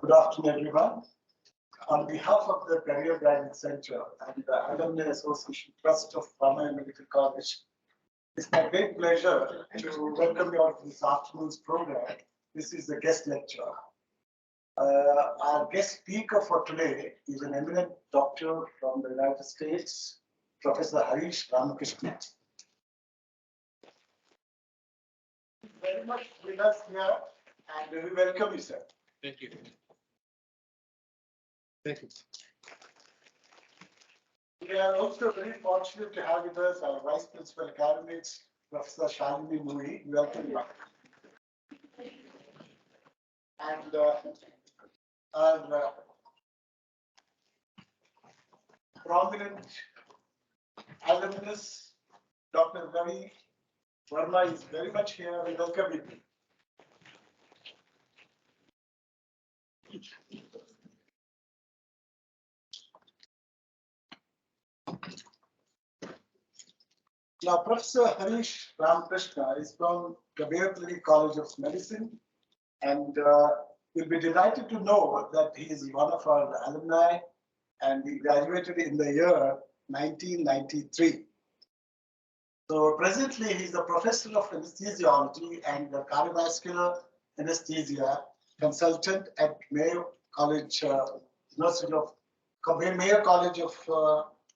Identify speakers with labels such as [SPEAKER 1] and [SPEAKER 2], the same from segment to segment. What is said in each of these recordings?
[SPEAKER 1] Good afternoon, everyone. On behalf of the Career Guidance Center and the Alumni Association Trust of Ramaiah Medical College, it's my great pleasure to welcome you all to this afternoon's program. This is the guest lecture. Our guest speaker for today is an eminent doctor from the United States, Professor Harish Ramakrishna. Very much with us here, and we welcome you, sir.
[SPEAKER 2] Thank you. Thank you.
[SPEAKER 1] We are also very fortunate to have with us our Vice Principal Academics, Professor Shalini Mui. Welcome you. And our prominent alumnus, Dr. Ravi Verma, is very much here. We welcome you. Now, Professor Harish Ramakrishna is from the Mayo College of Medicine, and you'll be delighted to know that he is one of our alumni, and he graduated in the year 1993. So presently, he's a professor of anesthesiology and cardiovascular anesthesia consultant at Mayo College, University of Mayo College of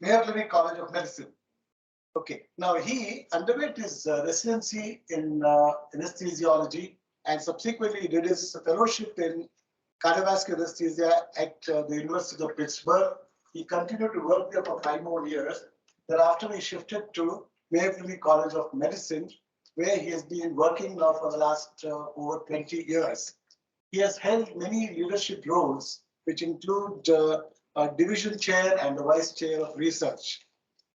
[SPEAKER 1] Mayo Clinic College of Medicine. Okay, now he underwent his residency in anesthesiology and subsequently did his fellowship in cardiovascular anesthesia at the University of Pittsburgh. He continued to work there for 5 more years. Thereafter, he shifted to Mayo Clinic College of Medicine, where he has been working now for the last over 20 years. He has held many leadership roles, which include a division chair and the vice chair of research.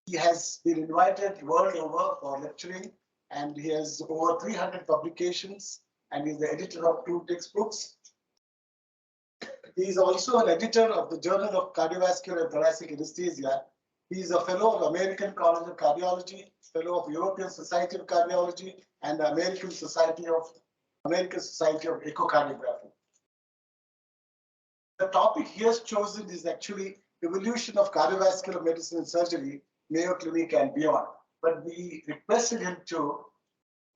[SPEAKER 1] He has been invited world over for lecturing, and he has over 300 publications, and he's the editor of 2 textbooks. He is also an editor of the Journal of Cardiovascular and Thoracic Anesthesia. He is a fellow of American College of Cardiology, fellow of European Society of Cardiology, and the American Society of Echocardiography. The topic he has chosen is actually evolution of cardiovascular medicine and surgery, Mayo Clinic and beyond. But we requested him to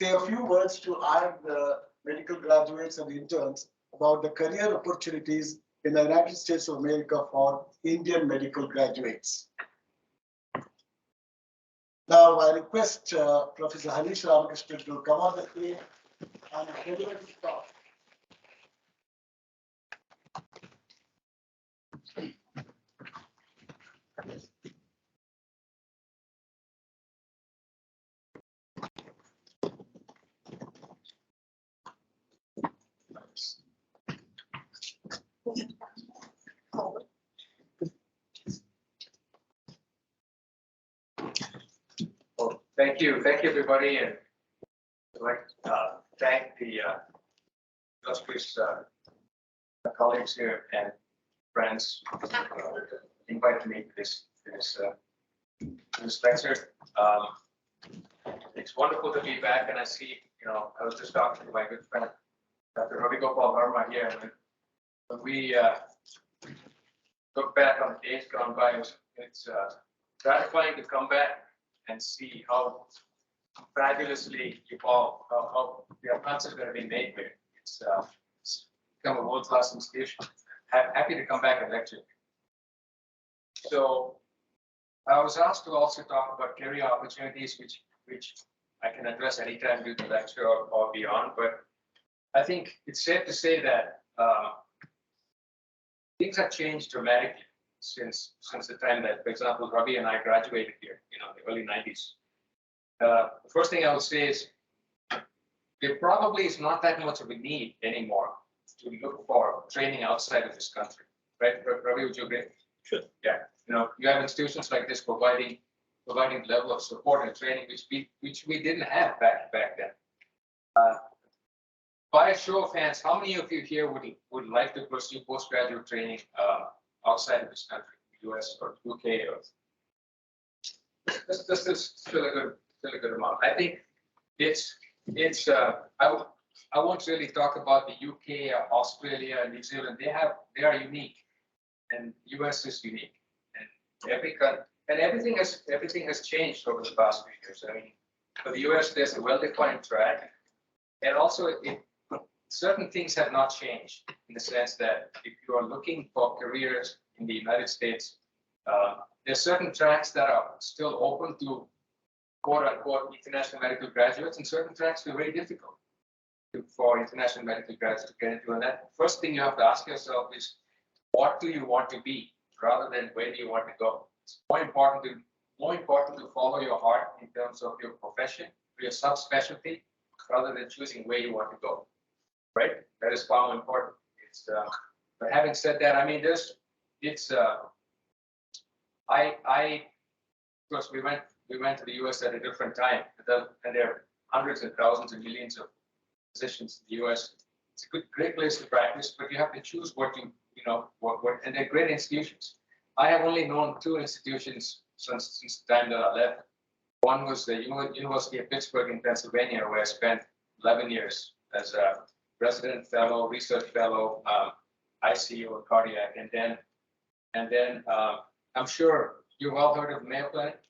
[SPEAKER 1] say a few words to our medical graduates and interns about the career opportunities in the United States of America for Indian medical graduates. Now I request Professor Harish Ramakrishna to come on the screen and deliver his talk.
[SPEAKER 2] Well, thank you everybody, and I'd like to thank the illustrious colleagues here and friends invited me to this lecture. It's wonderful to be back, and I see, I was just talking to my good friend Dr. Ravi Gopal Verma here, and when we look back on the days gone by, it's gratifying to come back and see how fabulously evolved, how the advances that have been made here. It's become a world-class institution. Happy to come back and lecture. So I was asked to also talk about career opportunities, which I can address anytime during the lecture or beyond. But I think it's safe to say that things have changed dramatically since the time that, for example, Ravi and I graduated here, in the early 90s. The first thing I would say is there probably is not that much of a need anymore to look for training outside of this country, right? Ravi, would you agree?
[SPEAKER 3] Sure.
[SPEAKER 2] Yeah. You have institutions like this providing level of support and training which we didn't have back then. By a show of hands, how many of you here would like to pursue postgraduate training outside of this country, US or UK? Or this is still a good amount. I think it's I won't really talk about the UK, Australia, New Zealand. They are unique, and US is unique, and everything has changed over the past few years. I mean, for the US, there's a well-defined track, and also certain things have not changed in the sense that if you are looking for careers in the United States, there are certain tracks that are still open to quote-unquote international medical graduates, and certain tracks are very difficult for international medical graduates to get into. And that first thing you have to ask yourself is, what do you want to be, rather than where do you want to go? It's more important to follow your heart in terms of your profession, your subspecialty, rather than choosing where you want to go. Right? That is far more important. But having said that, I mean, of course, we went to the US at a different time, and there are hundreds and thousands and millions of physicians in the US. It's a great place to practice, but you have to choose what and they're great institutions. I have only known 2 institutions since the time that I left. One was the University of Pittsburgh in Pennsylvania, where I spent 11 years as a resident fellow, research fellow, ICU or cardiac, and then I'm sure you've all heard of Mayo Clinic.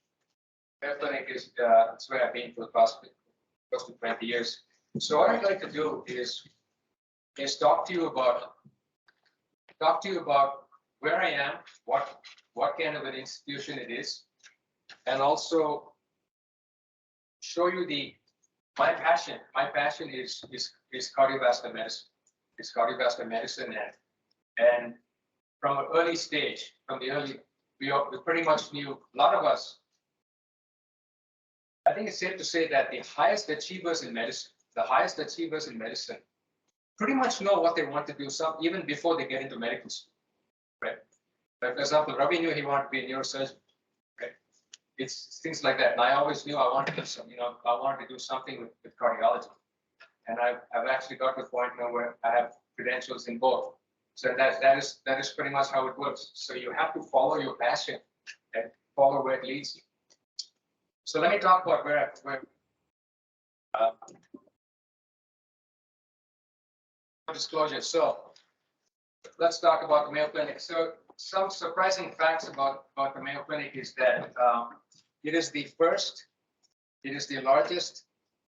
[SPEAKER 2] Mayo Clinic is it's where I've been for the past close to 20 years. So what I'd like to do is talk to you about where I am, what kind of an institution it is, and also show you my passion. My passion is cardiovascular medicine. It's cardiovascular medicine, and from an early stage, we pretty much knew, a lot of us. I think it's safe to say that the highest achievers in medicine, pretty much know what they want to do, even before they get into medical school, right? Like, for example, Ravi knew he wanted to be a neurosurgeon, right? it's things like that. And I always knew I wanted to do some, I wanted to do something with cardiology. And I've actually got to the point now where I have credentials in both. So that is pretty much how it works. So you have to follow your passion and follow where it leads you. So let me talk about where disclosure. So let's talk about the Mayo Clinic. So some surprising facts about the Mayo Clinic is that it is the largest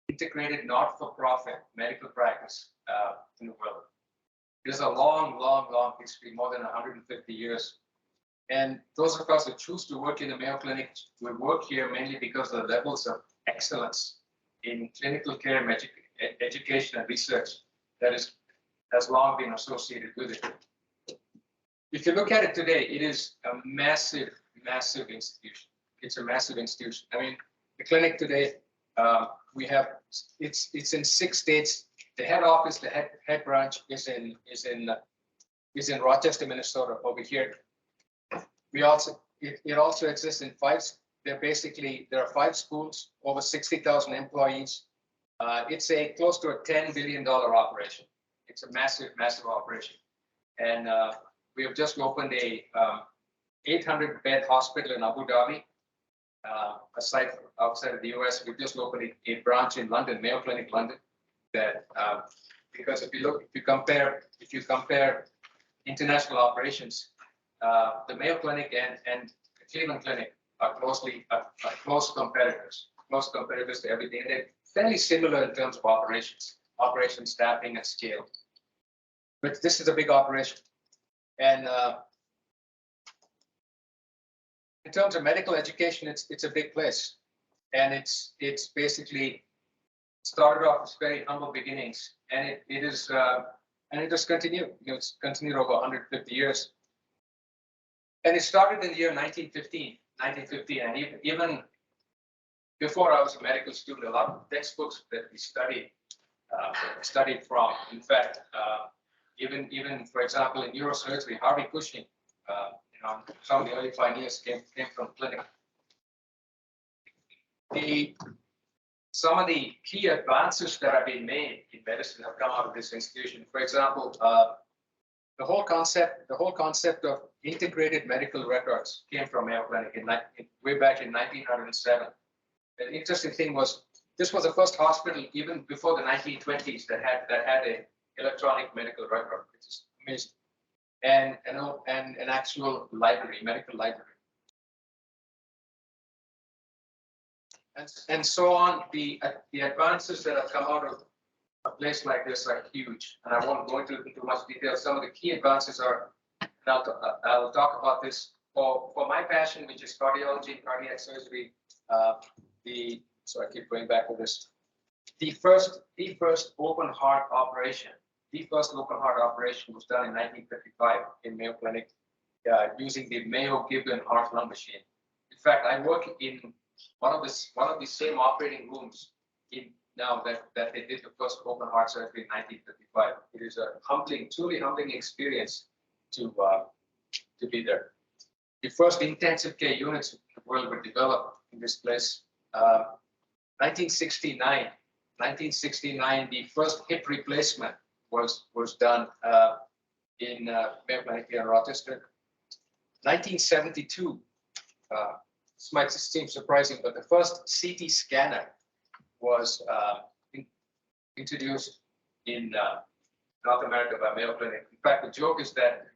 [SPEAKER 2] integrated not-for-profit medical practice in the world. It has a long history, more than 150 years. And those of us who choose to work in the Mayo Clinic, we work here mainly because of the levels of excellence in clinical care, education, and research that has long been associated with it. If you look at it today, it is a massive institution. It's a massive institution. I mean, the clinic today, we have it's in 6 states. The head office, the head branch is in Rochester, Minnesota, over here. It also exists in 5. There are 5 schools, over 60,000 employees. It's close to a $10 billion operation. It's a massive operation, and we have just opened a 800-bed hospital in Abu Dhabi, a site outside of the US. We just opened a branch in London, Mayo Clinic London. That because if you compare international operations, the Mayo Clinic and the Cleveland Clinic are close competitors to everything. And they're fairly similar in terms of operations, staffing, and scale. But this is a big operation, and in terms of medical education, it's a big place, and it's basically started off as very humble beginnings, and it has continued. It's continued over 150 years, and it started in the year 1915, and even before I was a medical student, a lot of textbooks that we studied from. In fact, even for example, in neurosurgery, Harvey Cushing, some of the early pioneers came from clinic. Some of the key advances that have been made in medicine have come out of this institution. For example, the whole concept of integrated medical records came from Mayo Clinic way back in 1907. The interesting thing was this was the first hospital even before the 1920s that had a electronic medical record, which is amazing, and an actual library, medical library. And so on. The advances that have come out of a place like this are huge, and I won't go into much detail. Some of the key advances are, and I'll talk about this for my passion, which is cardiology and cardiac surgery. So I keep going back to this. The first open heart operation was done in 1955 in Mayo Clinic using the Mayo Gibbon heart lung machine. In fact, I work in one of the same operating rooms now that they did the first open heart surgery in 1955. It is a truly humbling experience to be there. The first intensive care units in the world were developed in this place. 1969, the first hip replacement was done in Mayo Clinic here in Rochester. 1972. This might seem surprising, but the first CT scanner was introduced in North America by Mayo Clinic. In fact, the joke is that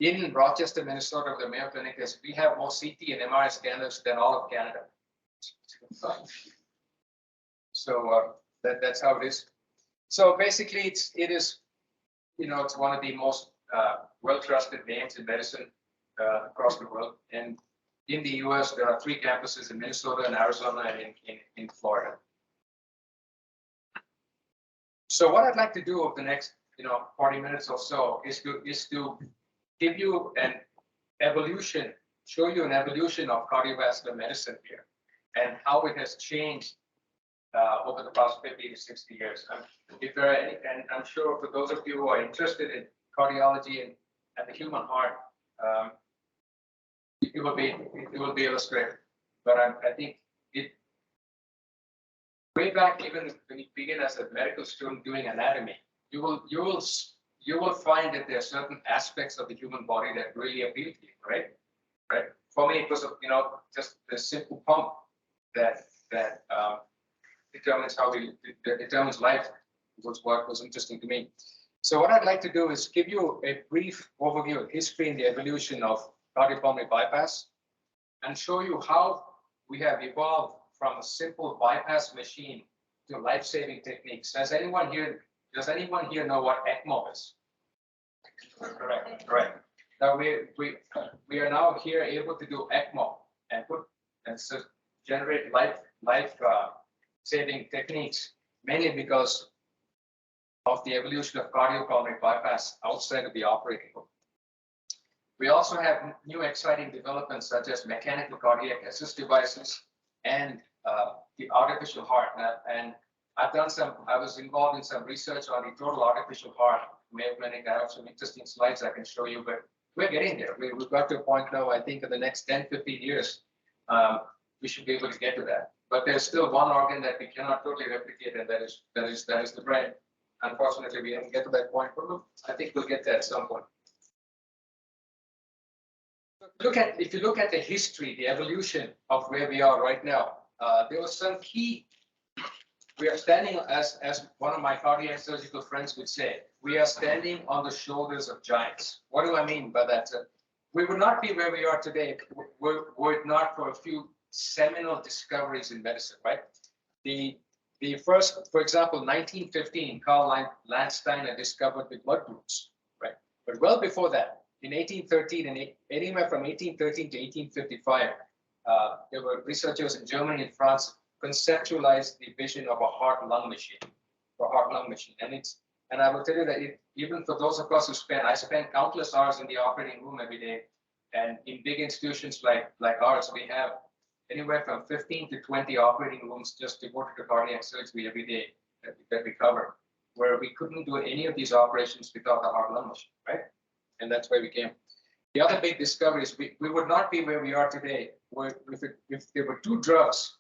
[SPEAKER 2] in Rochester, Minnesota, the Mayo Clinic we have more CT and MRI scanners than all of Canada. So that's how it is. So basically, it is it's one of the most well-trusted names in medicine across the world. And in the US, there are 3 campuses in Minnesota and Arizona and in Florida. So what I'd like to do over the next 40 minutes or so is to give you an evolution, show you an evolution of cardiovascular medicine here and how it has changed over the past 50 to 60 years. If there are any, and I'm sure for those of you who are interested in cardiology and the human heart, it will be illustrated. but I think it way back, even when you begin as a medical student doing anatomy, you will find that there are certain aspects of the human body that really appeal to you, right? Right. For me, it was just the simple pump that determines determines life was what was interesting to me. So what I'd like to do is give you a brief overview of history and the evolution of cardiopulmonary bypass and show you how we have evolved from a simple bypass machine to life-saving techniques. Does anyone here know what ECMO is? Correct. Now we are now here able to do ECMO and so generate life saving techniques, mainly because of the evolution of cardiopulmonary bypass outside of the operating room. We also have new exciting developments such as mechanical cardiac assist devices and the artificial heart. And I was involved in some research on the total artificial heart, Mayo Clinic. I have some interesting slides I can show you, but we're getting there. We've got to a point now, I think in the next 10, 15 years, we should be able to get to that. But there's still one organ that we cannot totally replicate, and that is the brain. Unfortunately, we haven't get to that point, but I think we'll get there at some point. If you look at the history, the evolution of where we are right now, there was some key. We are standing, as one of my cardiac surgical friends would say, we are standing on the shoulders of giants. What do I mean by that? We would not be where we are today were it not for a few seminal discoveries in medicine, right? The first, for example, 1915, Karl Landsteiner discovered the blood groups, right? But well before that, in 1813, and anywhere from 1813 to 1855, there were researchers in Germany and France conceptualized the vision of a heart-lung machine, and I will tell you that even for those of us I spend countless hours in the operating room every day, and in big institutions like ours, we have anywhere from 15 to 20 operating rooms just devoted to cardiac surgery every day that we cover, where we couldn't do any of these operations without the heart-lung machine, right? And that's where we came. The other big discovery is we would not be where we are today if there were two drugs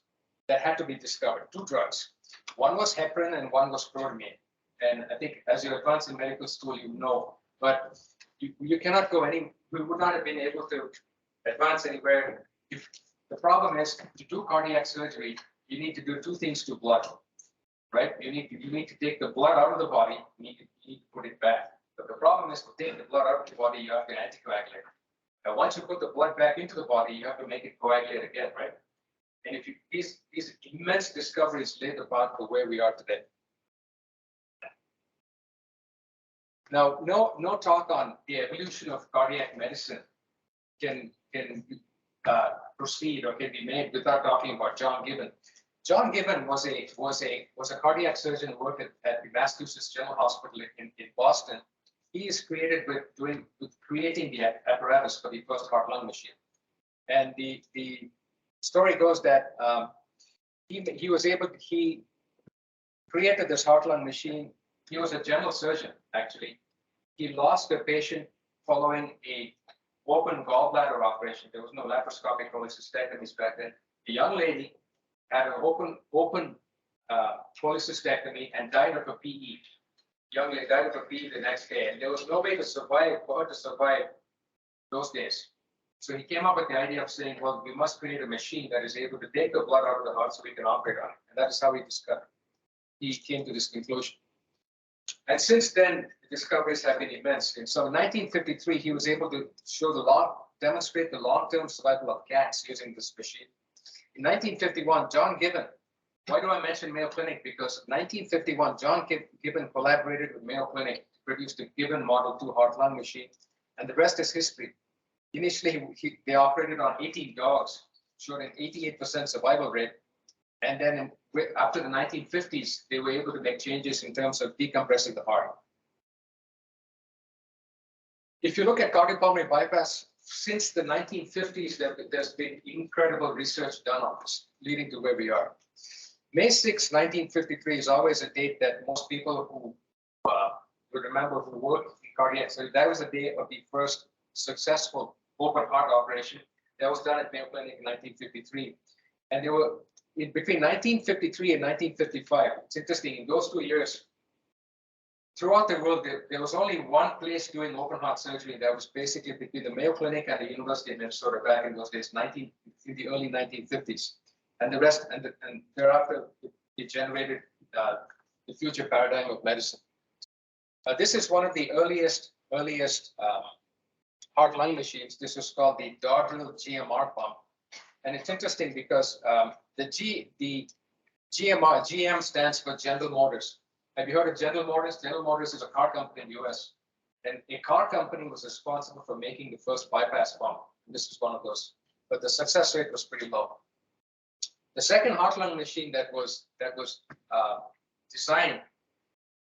[SPEAKER 2] that had to be discovered, two drugs. One was heparin and one was chloromine. And I think as you advance in medical school, you know, but you cannot go we would not have been able to advance anywhere. If the problem is to do cardiac surgery, you need to do two things to blood, right? You need to take the blood out of the body, you need to put it back. But the problem is to take the blood out of the body, you have to anticoagulate. Now, once you put the blood back into the body, you have to make it coagulate again, right? And if these immense discoveries laid the path for where we are today. Now, no talk on the evolution of cardiac medicine can proceed or can be made without talking about John Gibbon. John Gibbon was a cardiac surgeon who worked at the Massachusetts General Hospital in Boston. He is created with creating the apparatus for the first heart-lung machine. And the story goes that he created this heart-lung machine. He was a general surgeon, actually. He lost a patient following a open gallbladder operation. There was no laparoscopic cholecystectomies back then. The young lady had an open cholecystectomy and died of a PE. Young lady died of a PE the next day, and there was no way to survive for her to survive those days. So he came up with the idea of saying, well, we must create a machine that is able to take the blood out of the heart so we can operate on it. And that is how he came to this conclusion. And since then, the discoveries have been immense. And so in 1953, he was able to demonstrate the long-term survival of cats using this machine. In 1951, John Gibbon, why do I mention Mayo Clinic? Because in 1951, John Gibbon collaborated with Mayo Clinic to produce the Gibbon Model 2 heart-lung machine, and the rest is history. Initially, they operated on 18 dogs, showed an 88% survival rate, and then after the 1950s, they were able to make changes in terms of decompressing the heart. If you look at cardiopulmonary bypass, since the 1950s, there's been incredible research done on this, leading to where we are. May 6, 1953 is always a date that most people who would remember who worked in cardiac. So that was the day of the first successful open heart operation. That was done at Mayo Clinic in 1953. And they were in between 1953 and 1955. It's interesting, in those 2 years, throughout the world, there was only one place doing open heart surgery. That was basically between the Mayo Clinic and the University of Minnesota back in those days, in the early 1950s. And the rest, and thereafter, it generated the future paradigm of medicine. This is one of the earliest heart-lung machines. This is called the Dodrill GMR pump. And it's interesting because the GM stands for General Motors. Have you heard of General Motors? General Motors is a car company in the US. And a car company was responsible for making the first bypass pump. This is one of those, but the success rate was pretty low. The second heart-lung machine that was designed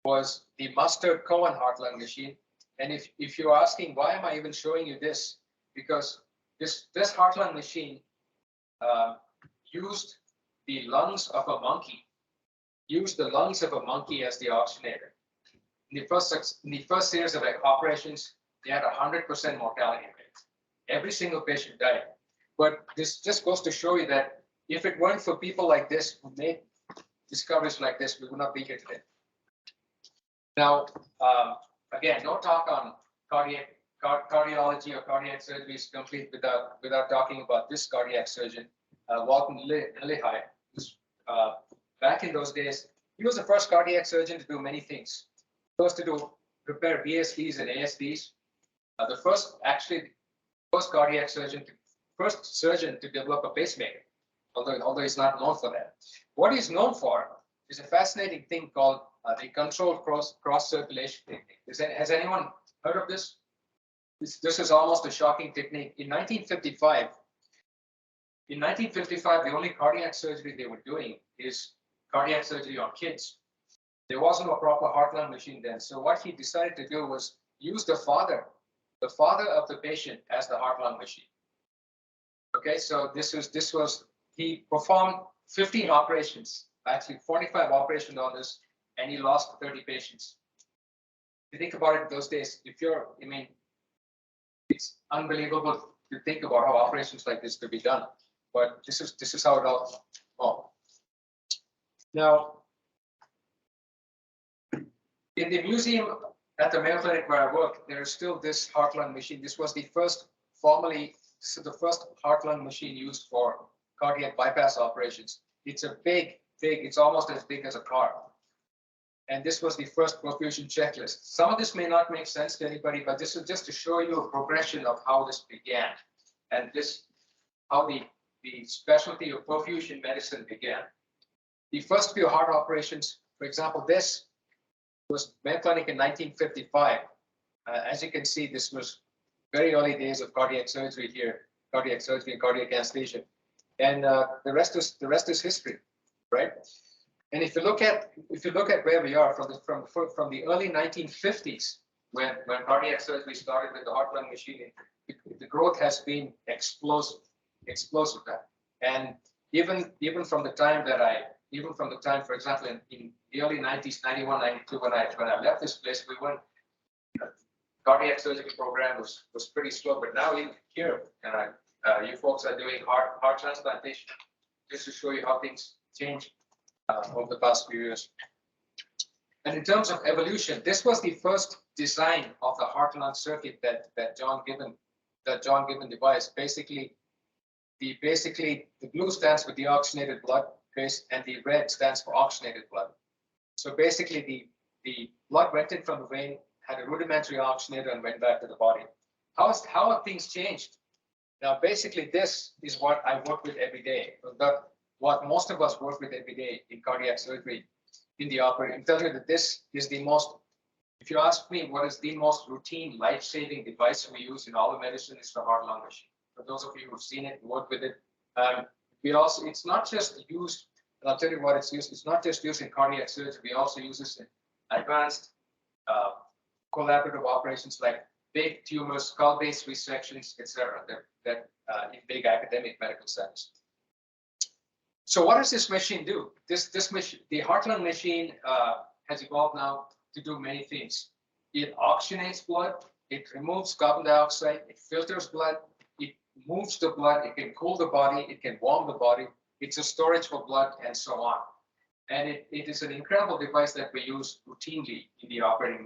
[SPEAKER 2] was the Mustard Cohen heart-lung machine. And if you're asking, why am I even showing you this? Because this heart-lung machine used the lungs of a monkey, as the oxygenator. In the first series of operations, they had 100% mortality rate. Every single patient died. But this just goes to show you that if it weren't for people like this who made discoveries like this, we would not be here today. Now, again, no talk on cardiology or cardiac surgery is complete without talking about this cardiac surgeon, Walton Lillehei. Back in those days, he was the first cardiac surgeon to do many things. First to repair VSDs and ASDs. The first surgeon to develop a pacemaker, although he's not known for that. What he's known for is a fascinating thing called the controlled cross circulation technique. Has anyone heard of this? This is almost a shocking technique. In 1955, the only cardiac surgery they were doing is cardiac surgery on kids. There wasn't a proper heart-lung machine then. So what he decided to do was use the father of the patient as the heart-lung machine. Okay, so he performed 15 operations, actually 45 operations on this, and he lost 30 patients. If you think about it those days, it's unbelievable to think about how operations like this could be done. But this is how it all. Oh. Now, in the museum at the Mayo Clinic where I work, there is still this heart-lung machine. This is the first heart-lung machine used for cardiac bypass operations. It's a it's almost as big as a car. And this was the first perfusion checklist. Some of this may not make sense to anybody, but this is just to show you a progression of how this began and how the specialty of perfusion medicine began. The first few heart operations, for example, this was Mayo Clinic in 1955. As you can see, this was very early days of cardiac surgery here, cardiac surgery and cardiac anesthesia. And the rest is history, right? And if you look at where we are from the early 1950s, when cardiac surgery started with the heart-lung machine, the growth has been explosive. And even from the time, for example, in the early 90s, 91, 92, when I left this place, cardiac surgery program was pretty slow. But now even here, you folks are doing heart transplantation, just to show you how things change over the past few years. And in terms of evolution, this was the first design of the heart-lung circuit that John Gibbon devised. Basically, the blue stands for deoxygenated blood, and the red stands for oxygenated blood. So basically, the blood went in from the vein, had a rudimentary oxygenator, and went back to the body. How have things changed? Now, basically, this is what I work with every day. What most of us work with every day in cardiac surgery, in the operating. I'm telling you that this is the most. If you ask me what is the most routine, life-saving device we use in all of medicine, is the heart-lung machine. For those of you who've seen it, work with it. It's not just used. And I'll tell you what it's used. It's not just used in cardiac surgery. We also use this in advanced collaborative operations like big tumors, skull-based resections, etc. That in big academic medical centers. So what does this machine do? This machine, the heart-lung machine, has evolved now to do many things. It oxygenates blood. It removes carbon dioxide. It filters blood. It moves the blood, it can cool the body, it can warm the body, it's a storage for blood, and so on. And it is an incredible device that we use routinely in the operating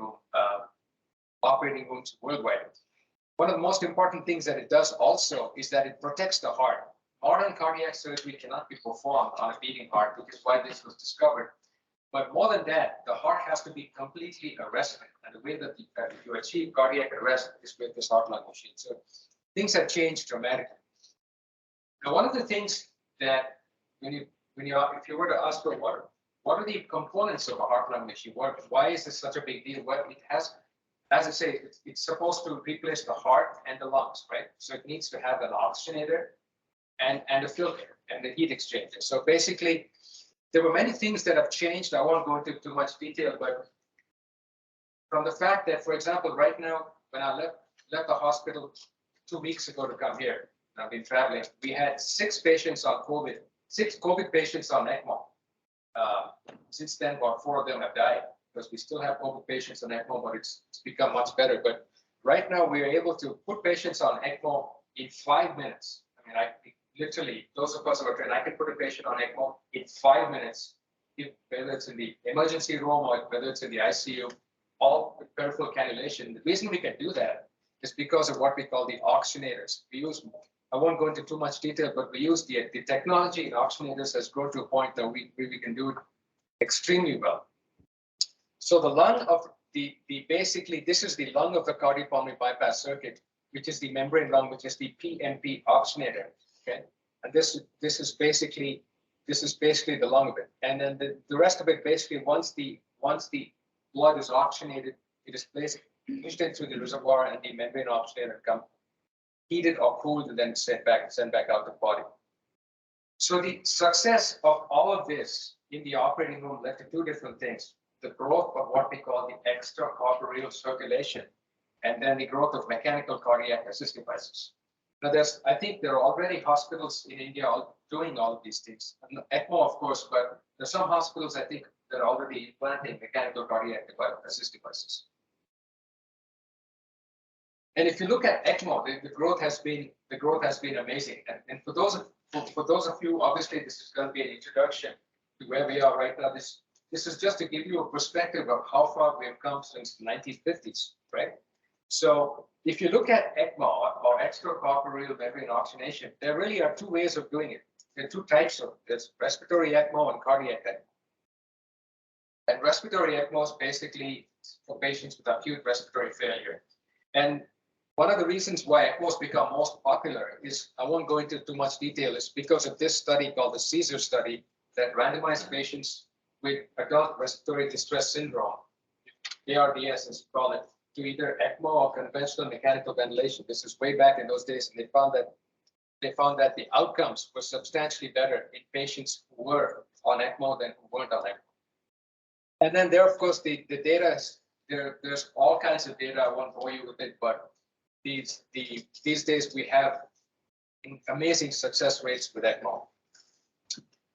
[SPEAKER 2] rooms worldwide. One of the most important things that it does also is that it protects the heart. Modern cardiac surgery cannot be performed on a beating heart, which is why this was discovered. But more than that, the heart has to be completely arrested. And the way that you achieve cardiac arrest is with this heart-lung machine. So things have changed dramatically. Now, one of the things that if you were to ask for what are the components of a heart-lung machine? Why is this such a big deal? Well, it has, as I say, it's supposed to replace the heart and the lungs, right? So it needs to have an oxygenator and a filter and a heat exchanger. So basically, there were many things that have changed. I won't go into too much detail, but from the fact that, for example, right now, when I left the hospital 2 weeks ago to come here, I've been traveling, we had 6 patients on COVID, 6 COVID patients on ECMO. Since then, about 4 of them have died because we still have COVID patients on ECMO, but it's become much better. But right now, we are able to put patients on ECMO in 5 minutes. I mean, literally, those of us who are trained, I can put a patient on ECMO in 5 minutes, whether it's in the emergency room or whether it's in the ICU, all with peripheral cannulation. The reason we can do that is because of what we call the oxygenators. We use, I won't go into too much detail, but we use the technology in oxygenators has grown to a point that we can do it extremely well. So the lung of basically, this is the lung of the cardiopulmonary bypass circuit, which is the membrane lung, which is the PMP oxygenator. Okay, and this is basically the lung of it, and then the rest of it basically once the blood is oxygenated, it is pushed into the reservoir, and the membrane oxygenator come heated or cooled and then sent back out to the body. So the success of all of this in the operating room led to 2 different things: the growth of what we call the extracorporeal circulation, and then the growth of mechanical cardiac assist devices. Now, I think there are already hospitals in India doing all of these things. ECMO, of course, but there's some hospitals, I think, that are already implanting mechanical cardiac assist devices. And if you look at ECMO, the growth has been amazing. And for those of you, obviously, this is going to be an introduction to where we are right now. This is just to give you a perspective of how far we have come since the 1950s, right? So if you look at ECMO or extracorporeal membrane oxygenation, there really are 2 ways of doing it. There are 2 types of there's respiratory ECMO and cardiac ECMO. And respiratory ECMO is basically for patients with acute respiratory failure. And one of the reasons why ECMO has become most popular is, I won't go into too much detail, is because of this study called the CSER study that randomized patients with adult respiratory distress syndrome, ARDS as we call it, to either ECMO or conventional mechanical ventilation. This is way back in those days, and they found that the outcomes were substantially better in patients who were on ECMO than who weren't on ECMO. And then there, of course, the data is there's all kinds of data. I won't bore you with it, but these days we have amazing success rates with ECMO.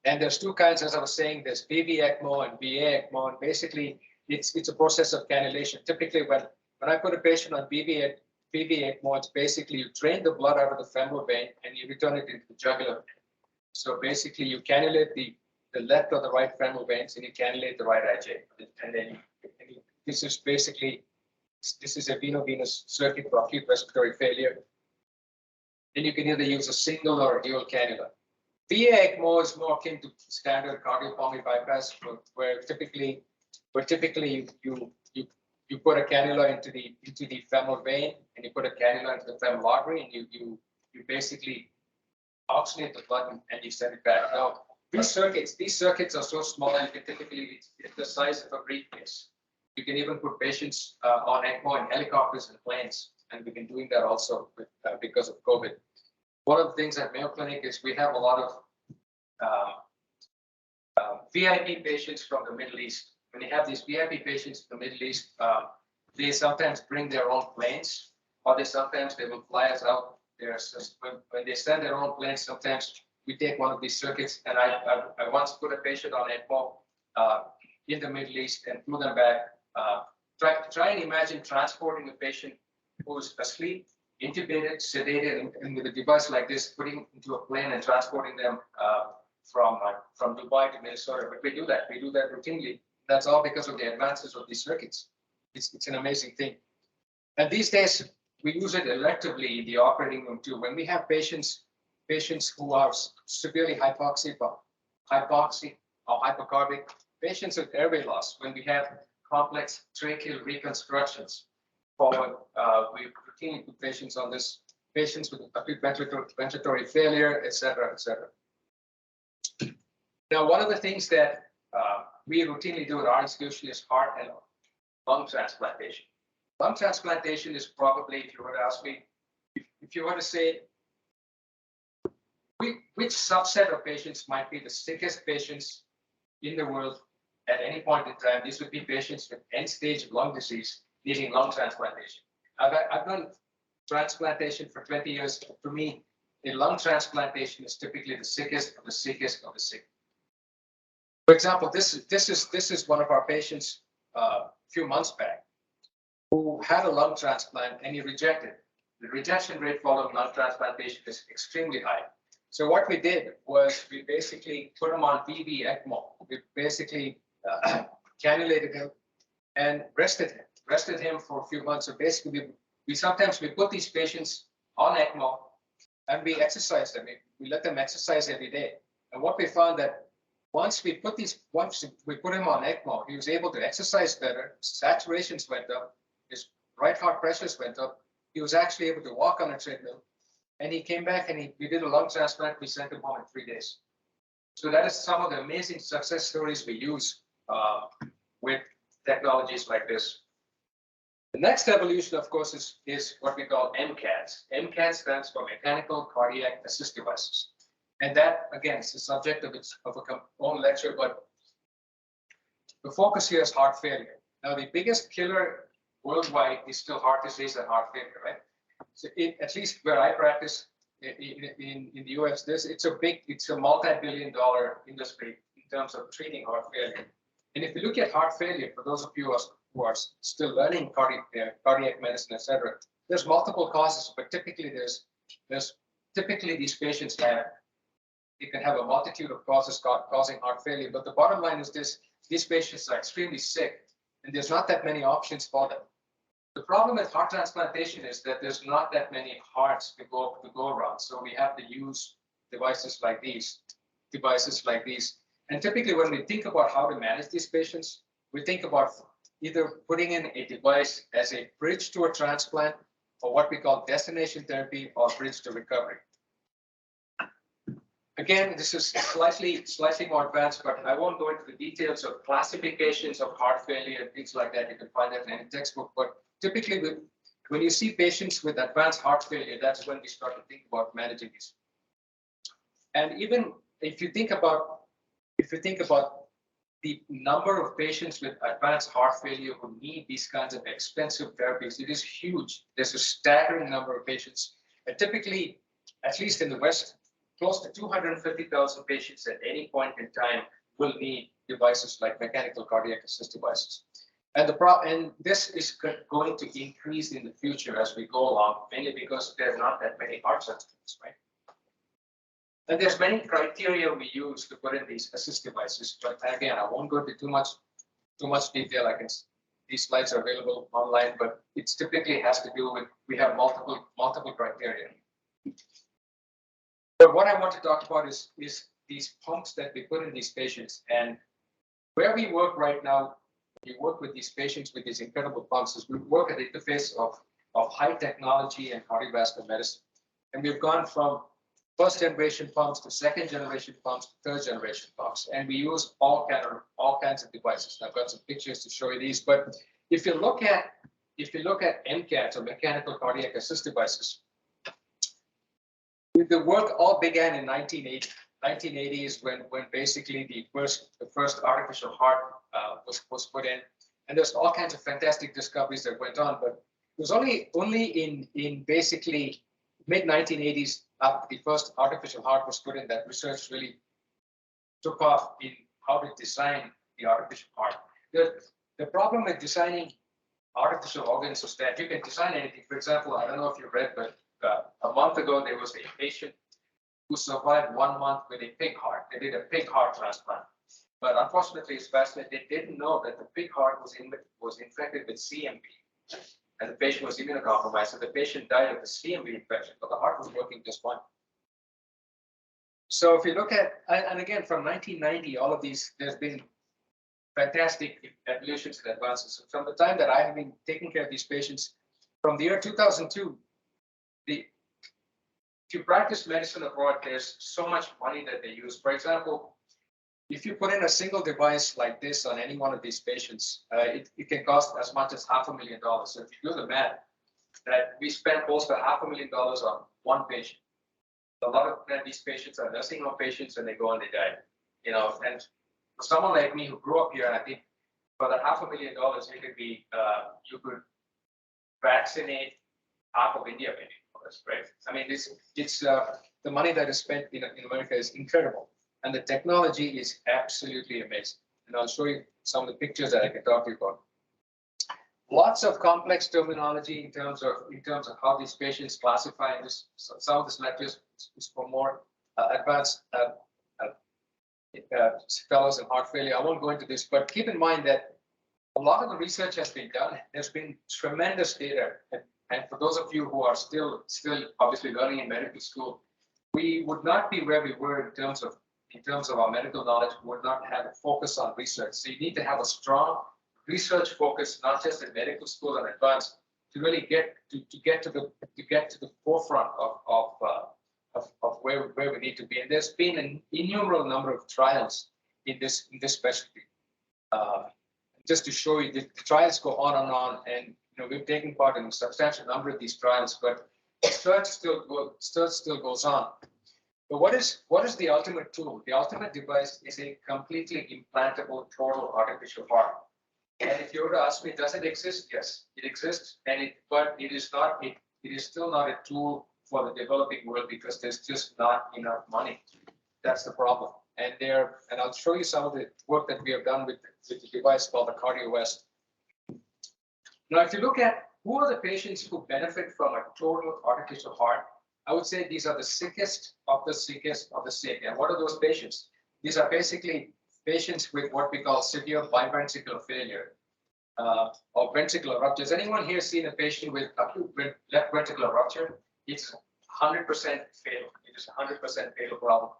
[SPEAKER 2] And there's 2 kinds, as I was saying. There's VV ECMO and VA ECMO, and basically it's a process of cannulation. Typically, when I put a patient on VV ECMO, it's basically you drain the blood out of the femoral vein and you return it into the jugular vein. So basically, you cannulate the left or the right femoral veins, and you cannulate the right IJ. And then this is a veno-venous circuit for acute respiratory failure. And you can either use a single or a dual cannula. VA ECMO is more akin to standard cardiopulmonary bypass, where typically you put a cannula into the femoral vein, and you put a cannula into the femoral artery, and you basically oxygenate the blood and you send it back. Now, these circuits are so small, you can typically, it's the size of a briefcase. You can even put patients on ECMO in helicopters and planes, and we've been doing that also because of COVID. One of the things at Mayo Clinic is we have a lot of VIP patients from the Middle East. When you have these VIP patients from the Middle East, they sometimes bring their own planes, or they will fly us out. When they send their own planes, sometimes we take one of these circuits, and I once put a patient on ECMO in the Middle East and flew them back. Try and imagine transporting a patient who's asleep intubated, sedated, and with a device like this, putting into a plane and transporting them from Dubai to Minnesota. But we do that routinely. That's all because of the advances of these circuits. It's an amazing thing. And these days, we use it electively in the operating room too. When we have patients who are severely hypoxic or hypocarbic, patients with airway loss, when we have complex tracheal reconstructions, we routinely put patients on this, patients with acute ventilatory failure, et cetera, et cetera. Now, one of the things that we routinely do at our institution is heart and lung transplantation. Lung transplantation is probably, if you were to ask me, if you were to say, which subset of patients might be the sickest patients in the world at any point in time, these would be patients with end-stage lung disease needing lung transplantation. I've done transplantation for 20 years. For me, a lung transplantation is typically the sickest of the sickest of the sick. For example, this is one of our patients a few months back who had a lung transplant and he rejected. The rejection rate following lung transplantation is extremely high. So what we did was we basically put him on VV ECMO. We basically cannulated him and rested him for a few months. So basically, we sometimes put these patients on ECMO and we exercise them. We let them exercise every day. And what we found that once we put him on ECMO, he was able to exercise better. Saturations went up. His right heart pressures went up. He was actually able to walk on a treadmill. And he came back and we did a lung transplant. We sent him home in 3 days. So that is some of the amazing success stories we use with technologies like this. The next evolution, of course, is what we call MCADs. MCAD stands for Mechanical Cardiac Assist Devices. And that, again, is the subject of a own lecture, but the focus here is heart failure. Now, the biggest killer worldwide is still heart disease and heart failure, right? So at least where I practice in the US, it's a multi-billion-dollar industry in terms of treating heart failure. And if you look at heart failure, for those of you who are still learning cardiac medicine, et cetera, there's multiple causes, but typically these patients can have a multitude of causes causing heart failure. But the bottom line is this: these patients are extremely sick, and there's not that many options for them. The problem with heart transplantation is that there's not that many hearts to go around. So we have to use devices like these. And typically when we think about how to manage these patients, we think about either putting in a device as a bridge to a transplant or what we call destination therapy or bridge to recovery. Again, this is slightly more advanced, but I won't go into the details of classifications of heart failure and things like that. You can find that in any textbook. But typically, when you see patients with advanced heart failure, that's when we start to think about managing this. And even if you think about the number of patients with advanced heart failure who need these kinds of expensive therapies, it is huge. There's a staggering number of patients. And typically, at least in the West, close to 250,000 patients at any point in time will need devices like mechanical cardiac assist devices. And this is going to increase in the future as we go along, mainly because there are not that many heart surgeons, right? And there's many criteria we use to put in these assist devices, but again, I won't go into too much detail. These slides are available online, but it typically has to do with, we have multiple criteria. But what I want to talk about is these pumps that we put in these patients. And where we work right now, we work with these patients with these incredible pumps, is we work at the interface of high technology and cardiovascular medicine. And we've gone from first generation pumps to second generation pumps to third generation pumps. And we use all kinds of devices. And I've got some pictures to show you these. But if you look at MCADs, or mechanical cardiac assist devices, the work all began in 1980. 1980 is when basically the first artificial heart was put in, and there's all kinds of fantastic discoveries that went on. But it was only in basically mid 1980s after the first artificial heart was put in that research really took off in how to design the artificial heart. The problem with designing artificial organs or stent. You can design anything. For example, I don't know if you read, but a month ago there was a patient who survived 1 month with a pig heart. They did a pig heart transplant. But unfortunately, it's fascinating. They didn't know that the pig heart was infected with CMV. And the patient was immunocompromised. So the patient died of the CMV infection, but the heart was working just fine. So if you look at, and again, from 1990, all of these, there's been fantastic evolutions and advances. So from the time that I have been taking care of these patients, from the year 2002, if you practice medicine abroad, there's so much money that they use. For example, if you put in a single device like this on any one of these patients, it can cost as much as $500,000. So if you do the math, that we spend close to $500,000 on one patient. A lot of these patients are nursing home patients, and they go and they die. You know, and for someone like me who grew up here, I think for that $500,000, you could vaccinate half of India, maybe. Right? I mean, it's the money that is spent in America is incredible, and the technology is absolutely amazing. And I'll show you some of the pictures that I can talk to you about. Lots of complex terminology in terms of how these patients classify. And some of this lecture is for more advanced fellows in heart failure. I won't go into this, but keep in mind that a lot of the research has been done. There's been tremendous data, and for those of you who are still obviously learning in medical school, we would not be where we were in terms of our medical knowledge. We would not have a focus on research. So you need to have a strong research focus, not just in medical school and advanced, to really get to the forefront of where we need to be. And there's been an innumerable number of trials in this specialty. Just to show you, the trials go on and on, and we've taken part in a substantial number of these trials, but research still goes on. But what is the ultimate tool? The ultimate device is a completely implantable total artificial heart. And if you were to ask me, does it exist? Yes, it exists, but it is still not a tool for the developing world because there's just not enough money. That's the problem. And I'll show you some of the work that we have done with the device called the Cardiovascular. Now, if you look at who are the patients who benefit from a total artificial heart, I would say these are the sickest of the sickest of the sick. And what are those patients? These are basically patients with what we call severe biventricular failure or ventricular rupture. Has anyone here seen a patient with acute left ventricular rupture? It's 100% fatal. It is 100% fatal problem.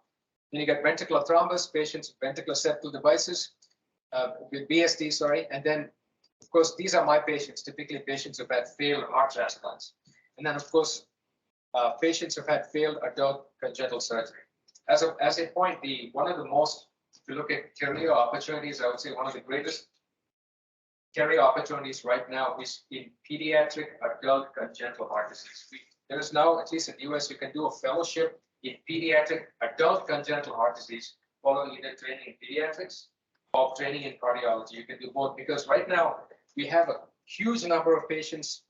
[SPEAKER 2] Then you get ventricular thrombus, patients with ventricular septal devices, with BSD, sorry. And then, of course, these are my patients, typically patients who've had failed heart transplants. And then, of course, patients who've had failed adult congenital surgery. As a point, one of the most, if you look at career opportunities, I would say one of the greatest career opportunities right now is in pediatric adult congenital heart disease. There is now, at least in the US, you can do a fellowship in pediatric adult congenital heart disease, following either training in pediatrics or training in cardiology. You can do both because right now we have a huge number of patients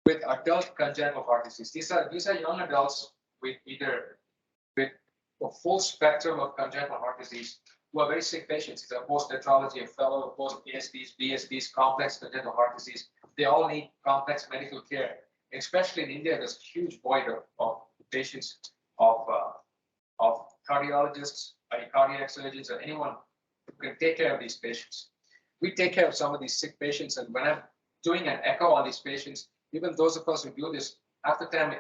[SPEAKER 2] with adult congenital heart disease. These are young adults with a full spectrum of congenital heart disease who are very sick patients. These are post-nephrology and fellow, post-ASDs, BSDs, complex congenital heart disease. They all need complex medical care. Especially in India, there's a huge void of patients, of cardiologists, cardiac surgeons, or anyone who can take care of these patients. We take care of some of these sick patients, and when I'm doing an echo on these patients, even those of us who do this, after time,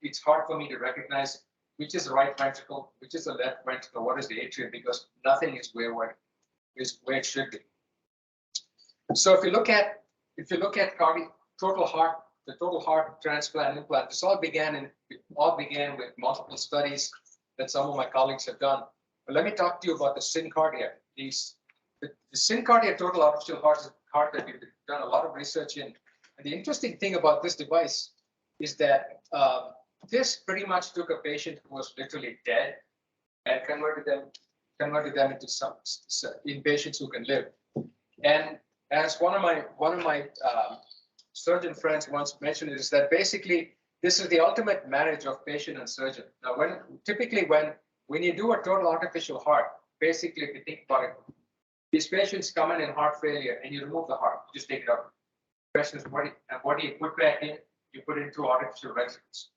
[SPEAKER 2] it's hard for me to recognize which is the right ventricle, which is the left ventricle, what is the atrium, because nothing is where it should be. So if you look at the total heart transplant implant, this all began with multiple studies that some of my colleagues have done. But let me talk to you about the SynCardia. The SynCardia total artificial heart that we've done a lot of research in. And the interesting thing about this device is that this pretty much took a patient who was literally dead and converted them into in patients who can live. And as one of my surgeon friends once mentioned, is that basically this is the ultimate marriage of patient and surgeon. Now, when you do a total artificial heart, basically, if you think about it, these patients come in heart failure and you remove the heart, you just take it out. question is what do you put back in? You put in two artificial ventricles.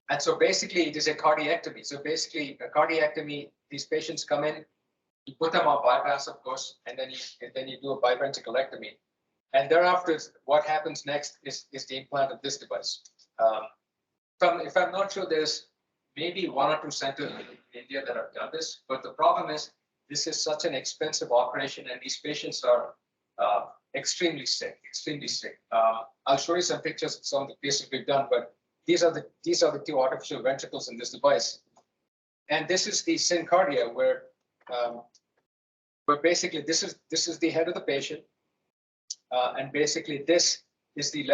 [SPEAKER 2] And so basically it is a cardiectomy. So basically a cardiectomy, these patients come in, you put them on bypass, of course, and then you do a biventriculectomy. And thereafter, what happens next is the implant of this device. If I'm not sure, there's maybe 1 or 2 centers in India that have done this, but the problem is this is such an expensive operation, and these patients are extremely sick, extremely sick. I'll show you some pictures of some of the cases we've done, but these are the two artificial ventricles in this device, and this is the syncardia where basically this is the head of the patient, and basically this is the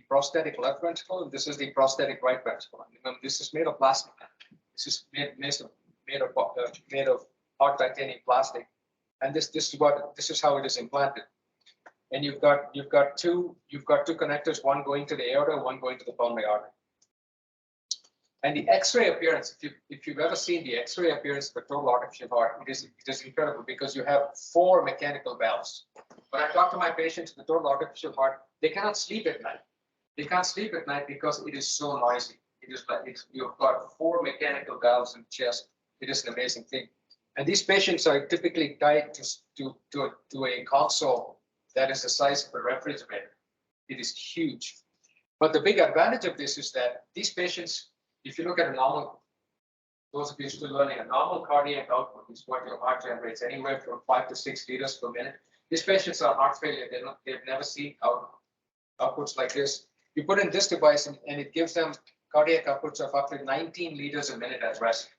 [SPEAKER 2] prosthetic left ventricle, and this is the prosthetic right ventricle. And this is made of plastic. This is made of hard titanium plastic, and this is how it is implanted. And you've got two connectors, one going to the aorta, one going to the pulmonary artery. And the X-ray appearance, if you've ever seen the X-ray appearance of a total artificial heart, it is incredible because you have 4 mechanical valves. When I talk to my patients with the total artificial heart, they cannot sleep at night. They can't sleep at night because it is so noisy. It is like you've got 4 mechanical valves in the chest. It is an amazing thing. And these patients are typically tied to a console that is the size of a refrigerator. It is huge. But the big advantage of this is that these patients, if you look at a normal, those of you still learning, a normal cardiac output is what your heart generates, anywhere from 5 to 6 liters per minute. These patients are heart failure. They've never seen outputs like this. You put in this device and it gives them cardiac outputs of up to 19 liters a minute at rest.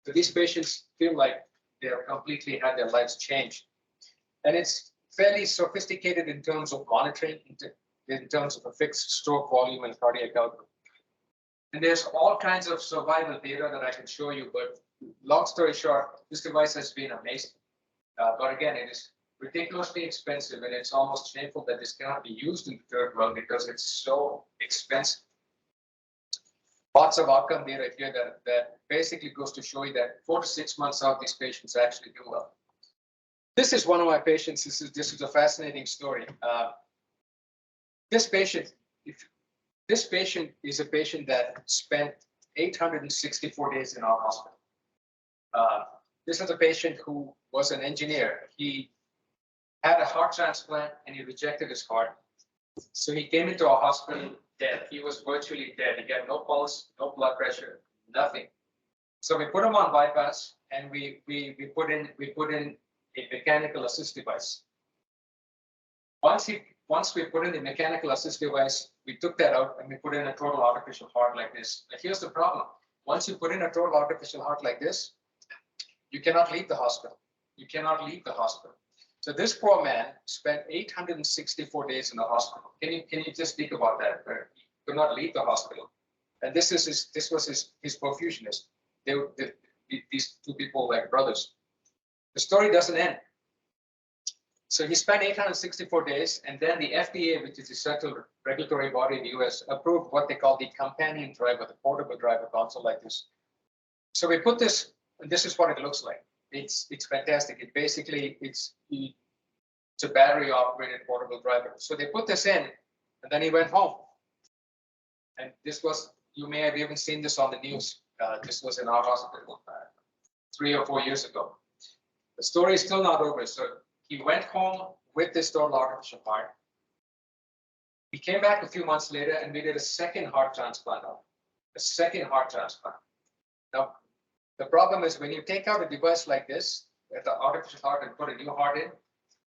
[SPEAKER 2] So these patients feel like they have completely had their lives changed. And it's fairly sophisticated in terms of monitoring, in terms of a fixed stroke volume and cardiac output. And there's all kinds of survival data that I can show you, but long story short, this device has been amazing. But again, it is ridiculously expensive, and it's almost shameful that this cannot be used in the third world because it's so expensive. Lots of outcome data here that basically goes to show you that 4 to 6 months out, these patients actually do well. This is one of my patients. This is a fascinating story. This patient is a patient that spent 864 days in our hospital. This is a patient who was an engineer. He had a heart transplant and he rejected his heart. So he came into our hospital dead. He was virtually dead. He had no pulse, no blood pressure, nothing. So we put him on bypass and we put in a mechanical assist device. Once we put in the mechanical assist device, we took that out and we put in a total artificial heart like this. But here's the problem. Once you put in a total artificial heart like this, you cannot leave the hospital. You cannot leave the hospital. So this poor man spent 864 days in the hospital. Can you just think about that? He could not leave the hospital. And this was his perfusionist. These two people like brothers. The story doesn't end. So he spent 864 days, and then the FDA, which is the central regulatory body in the US, approved what they call the companion driver, the portable driver console like this. So we put this, and this is what it looks like. It's fantastic. It's a battery operated portable driver. So they put this in, and then he went home. And this was, you may have even seen this on the news. This was in our hospital 3 or 4 years ago. The story is still not over. So he went home with this total artificial heart. He came back a few months later and we did a second heart transplant on him. A second heart transplant. Now, the problem is when you take out a device like this, at the artificial heart, and put a new heart in,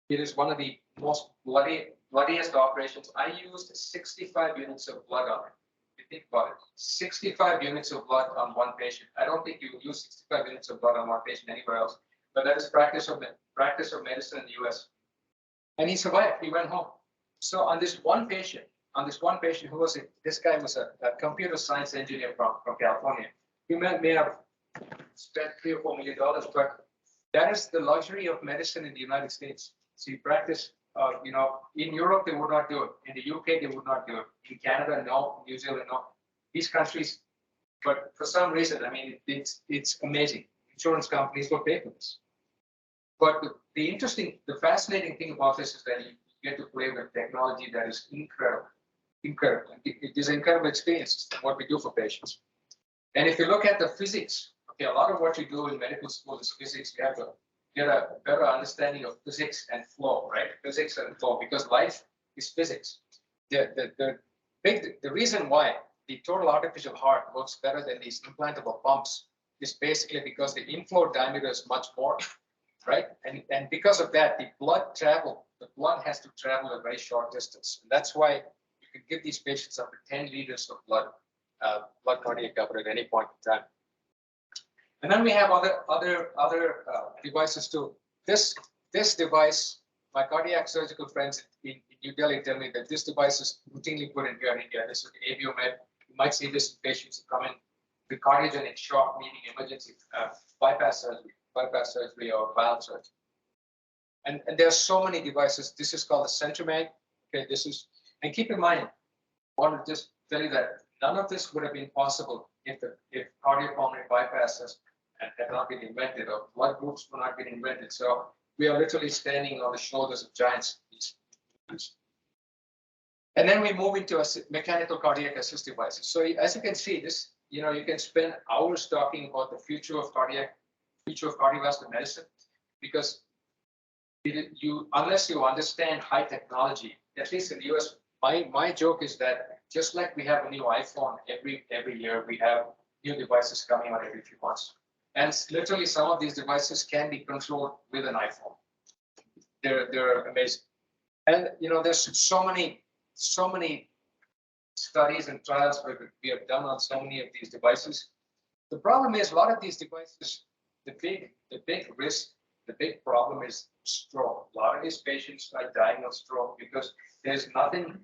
[SPEAKER 2] it is one of the most bloodiest operations. I used 65 units of blood on it. If you think about it, 65 units of blood on one patient. I don't think you use 65 units of blood on one patient anywhere else, but that is practice of medicine in the US. And he survived. He went home. So on this one patient who was this guy was a computer science engineer from California. He may have spent $3 or $4 million, but that is the luxury of medicine in the United States. So you practice, in Europe, they would not do it. In the UK, they would not do it. In Canada, no. New Zealand, no. These countries, but for some reason, I mean, it's amazing. Insurance companies will pay for this. But the fascinating thing about this is that get to play with technology that is incredible. Incredible. It is an incredible experience, what we do for patients. And if you look at the physics, okay, a lot of what you do in medical school is physics. You have to get a better understanding of physics and flow, right? Physics and flow, because life is physics. The reason why the total artificial heart works better than these implantable pumps is basically because the inflow diameter is much more, right? And because of that, the blood has to travel a very short distance. And that's why you can give these patients up to 10 liters of blood cardiac output at any point in time. And then we have other devices too. This device, my cardiac surgical friends in New Delhi tell me that this device is routinely put in here in India. This is the Aviomed. You might see this in patients who come in with cardiogenic shock, meaning emergency bypass surgery or valve surgery. And there are so many devices. This is called the Centromag. Okay, and keep in mind, I want to just tell you that none of this would have been possible if cardiopulmonary bypasses had not been invented, or blood groups were not been invented. So we are literally standing on the shoulders of giants. And then we move into mechanical cardiac assist devices. So as you can see, this, you can spend hours talking about the future of cardiovascular medicine, because unless you understand high technology, at least in the US, my joke is that just like we have a new iPhone every year, we have new devices coming out every few months. And literally some of these devices can be controlled with an iPhone. They're amazing. And there's so many studies and trials we have done on so many of these devices. The problem is a lot of these devices, the big risk, the big problem is stroke. A lot of these patients are dying of stroke because there's nothing.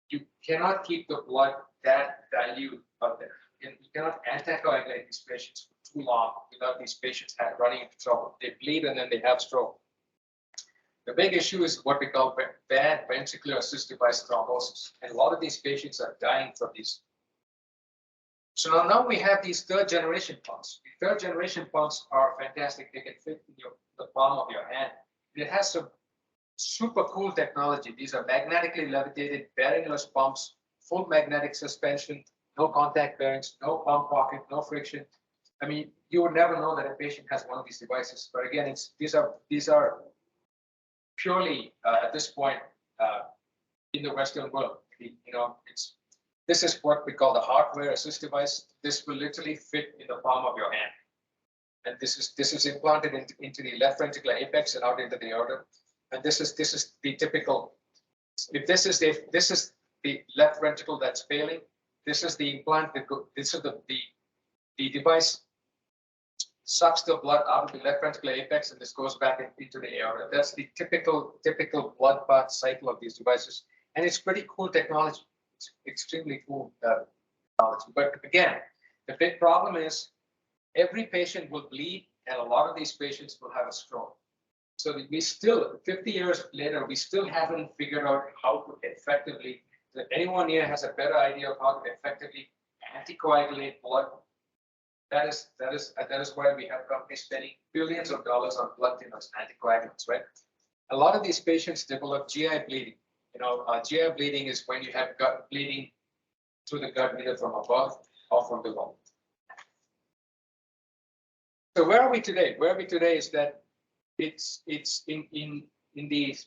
[SPEAKER 2] You cannot keep the blood that dilute out there. You cannot anticoagulate these patients for too long without these patients running into trouble. They bleed and then they have stroke. The big issue is what we call bad ventricular assist device thrombosis. And a lot of these patients are dying from these. So now we have these third generation pumps. The third generation pumps are fantastic. They can fit in the palm of your hand. It has some super cool technology. These are magnetically levitated, bearingless pumps, full magnetic suspension, no contact bearings, no pump pocket, no friction. I mean, you would never know that a patient has one of these devices. But again, these are purely at this point in the Western world. This is what we call the hardware assist device. This will literally fit in the palm of your hand, and this is implanted into the left ventricular apex and out into the aorta. And this is the typical. If this is the left ventricle that's failing, this is the implant. This is the device sucks the blood out of the left ventricular apex, and this goes back into the aorta. That's the typical blood path cycle of these devices, and it's pretty cool technology. It's extremely cool technology. But again, the big problem is every patient will bleed, and a lot of these patients will have a stroke. So we still, 50 years later, we still haven't figured out how to effectively. If anyone here has a better idea of how to effectively anticoagulate blood, that is why we have companies spending billions of dollars on blood thinners and anticoagulants, right? A lot of these patients develop GI bleeding. GI bleeding is when you have gut bleeding through the gut, either from above or from below. So where are we today? Where are we today is that it's in the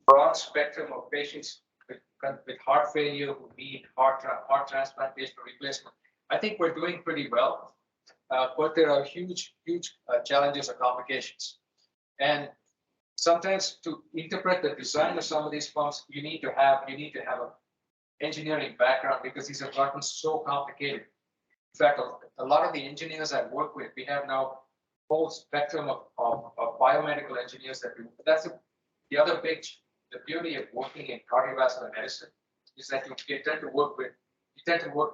[SPEAKER 2] broad spectrum of patients with heart failure who need heart transplantation or replacement. I think we're doing pretty well, but there are huge challenges or complications. And sometimes to interpret the design of some of these pumps, you need to have an engineering background, because these have gotten so complicated. In fact, a lot of the engineers I work with, we have now a whole spectrum of biomedical engineers that's the beauty of working in cardiovascular medicine is that you tend to work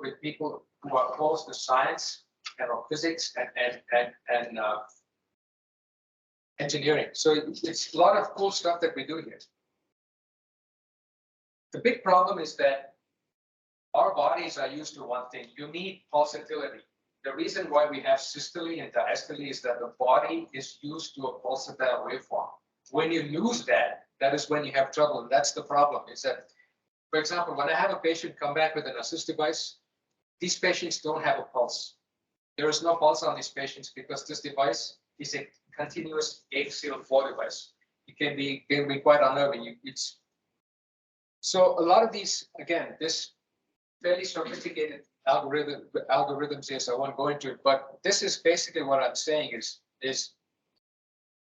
[SPEAKER 2] with people who are close to science and physics and engineering. So it's a lot of cool stuff that we do here. The big problem is that our bodies are used to one thing. You need pulsatility. The reason why we have systole and diastole is that the body is used to a pulsatile waveform. When you lose that, that is when you have trouble. And that's the problem, is that, for example, when I have a patient come back with an assist device, these patients don't have a pulse. There is no pulse on these patients because this device is a continuous axial flow device. It can be quite unnerving. So a lot of these, again, this fairly sophisticated algorithms, yes, I won't go into it, but this is basically what I'm saying is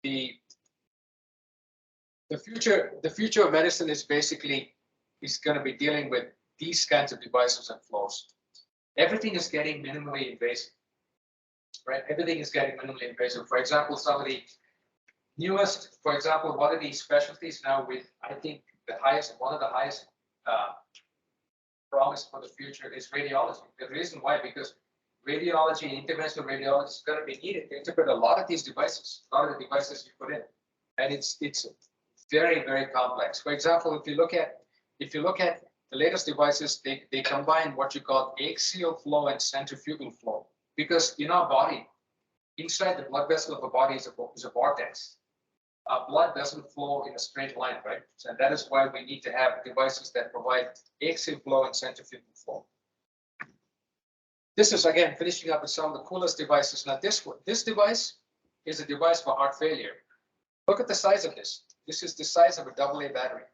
[SPEAKER 2] the future of medicine is basically going to be dealing with these kinds of devices and flows. Everything is getting minimally invasive, right? Everything is getting minimally invasive. For example, some of the newest, for example, one of these specialties now with, I think, one of the highest promise for the future is radiology. The reason why, because radiology, interventional radiology is going to be needed to interpret a lot of these devices, a lot of the devices you put in, and it's very, very complex. For example, if you look at the latest devices, they combine what you call axial flow and centrifugal flow, because in our body, inside the blood vessel of a body is a vortex. Blood doesn't flow in a straight line, right? And that is why we need to have devices that provide axial flow and centrifugal flow. This is, again, finishing up with some of the coolest devices. Now, this device is a device for heart failure. Look at the size of this. This is the size of a AA battery.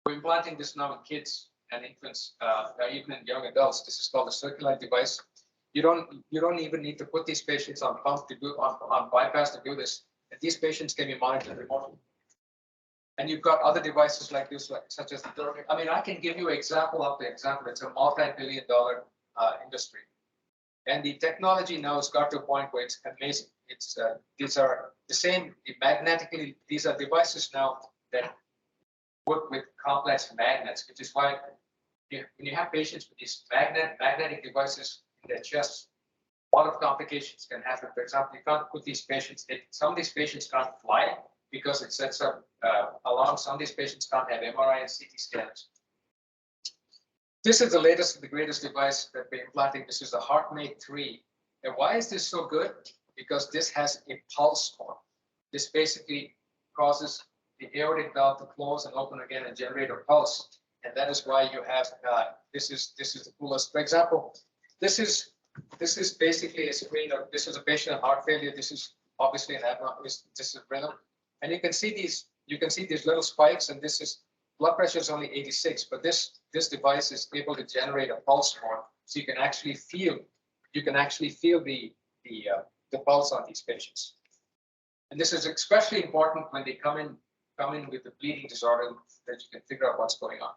[SPEAKER 2] We're implanting this now in kids and infants, even in young adults. This is called a circular device. You don't even need to put these patients on pump to do on bypass to do this. And these patients can be monitored remotely. And you've got other devices like this, such as the, I mean, I can give you an example of the example. It's a multi-billion-dollar industry, and the technology now has got to a point where it's amazing. It's these are the same magnetically. These are devices now that work with complex magnets, which is why when you have patients with these magnetic devices in their chest, a lot of complications can happen. For example, you can't put these patients. Some of these patients can't fly because it sets up alarms. Some of these patients can't have MRI and CT scans. This is the latest, the greatest device that we're implanting. This is the Heartmate 3. And why is this so good? Because this has a pulse form. This basically causes the aortic valve to close and open again and generate a pulse. And that is why you have this is the coolest. For example, this is basically a screen of, this is a patient of heart failure. This is obviously an abnormal, this is rhythm. And you can see these little spikes, and this is blood pressure is only 86, but this device is able to generate a pulse form, so you can actually feel the pulse on these patients. And this is especially important when they come in with a bleeding disorder, that you can figure out what's going on.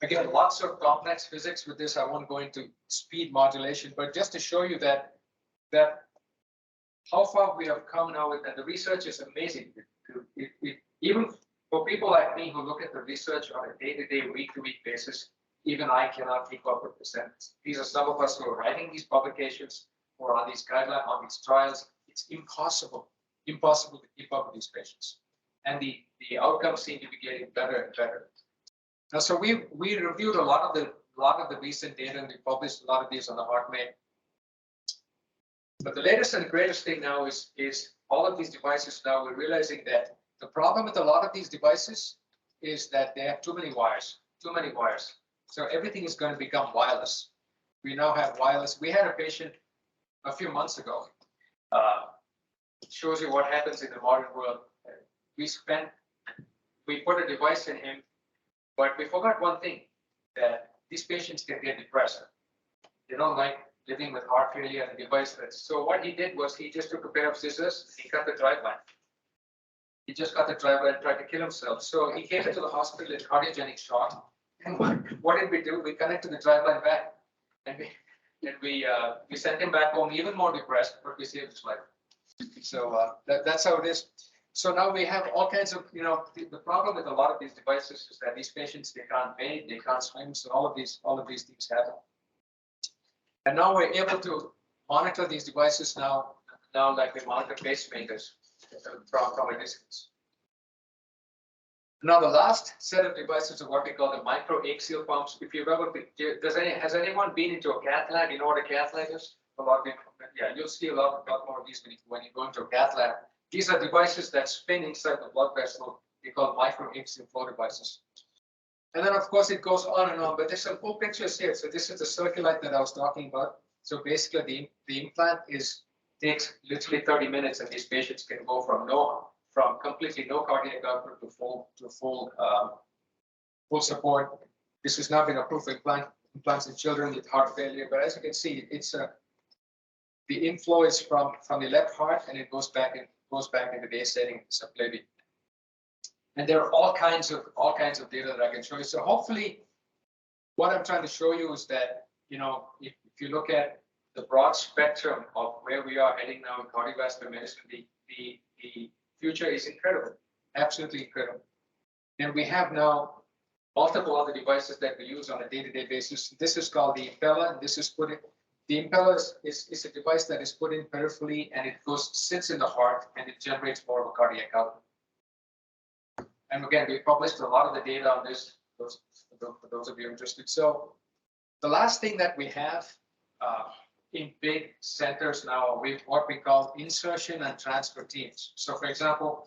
[SPEAKER 2] Again, lots of complex physics with this. I won't go into speed modulation, but just to show you that how far we have come now, and the research is amazing. Even for people like me who look at the research on a day-to-day, week-to-week basis, even I cannot keep up with this. And these are some of us who are writing these publications or on these guidelines, on these trials. It's impossible to keep up with these patients. And the outcomes seem to be getting better and better. Now, so we reviewed a lot of the recent data, and we published a lot of these on the Heartmate. But the latest and greatest thing now is all of these devices now, we're realizing that the problem with a lot of these devices is that they have too many wires. So everything is going to become wireless. We now have wireless. We had a patient a few months ago. It shows you what happens in the modern world. We put a device in him, but we forgot one thing, that these patients can get depressed. They don't like living with heart failure and device. So what he did was he just took a pair of scissors and he cut the driveline. He just got the driver and tried to kill himself. So he came into the hospital in cardiogenic shock. And what did we do? We connected the driveline back, and we sent him back home even more depressed, but we saved his life. So that's how it is. So now we have all kinds of, the problem with a lot of these devices is that these patients, they can't bathe, they can't swim. So all of these things happen. And now we're able to monitor these devices now like we monitor pacemakers from a distance. Now the last set of devices are what we call the microaxial pumps. If you've ever been, has anyone been into a cath lab? You know what a cath lab is? A lot of people, yeah, you'll see a lot more of these when you go into a cath lab. These are devices that spin inside the blood vessel they call micro inks and flow devices. And then, of course, it goes on and on, but there's some cool pictures here. So this is the circulite that I was talking about. So basically, the implant takes literally 30 minutes, and these patients can go from completely no cardiac output to full support. This has now been approved for implants in children with heart failure. But as you can see, it's the inflow is from the left heart, and it goes back into the setting subclavian. And there are all kinds of data that I can show you. So hopefully, what I'm trying to show you is that, you know, if you look at the broad spectrum of where we are heading now in cardiovascular medicine, the future is incredible, absolutely incredible. And we have now multiple other devices that we use on a day-to-day basis. This is called the impeller, and this is the impeller is a device that is put in peripherally, and it sits in the heart, and it generates more of a cardiac output. And again, we published a lot of the data on this, for those of you interested. So the last thing that we have in big centers now are what we call insertion and transfer teams. So for example,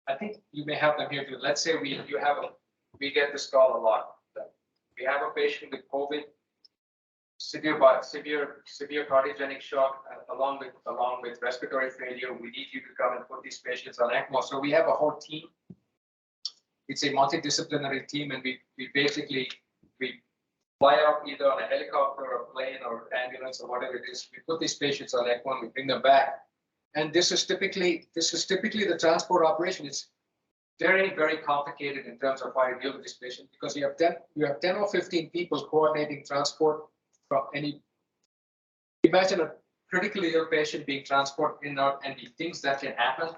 [SPEAKER 2] I think you may have them here too. Let's say we get this call a lot. We have a patient with COVID, severe cardiogenic shock, along with respiratory failure. We need you to come and put these patients on ECMO. So we have a whole team. It's a multidisciplinary team, and we basically fly out either on a helicopter or a plane or ambulance or whatever it is. We put these patients on ECMO and we bring them back. And this is typically the transport operation. It's very, very complicated in terms of how you deal with this patient, because you have 10 or 15 people coordinating transport from any. Imagine a critically ill patient being transported in and out, and the things that can happen.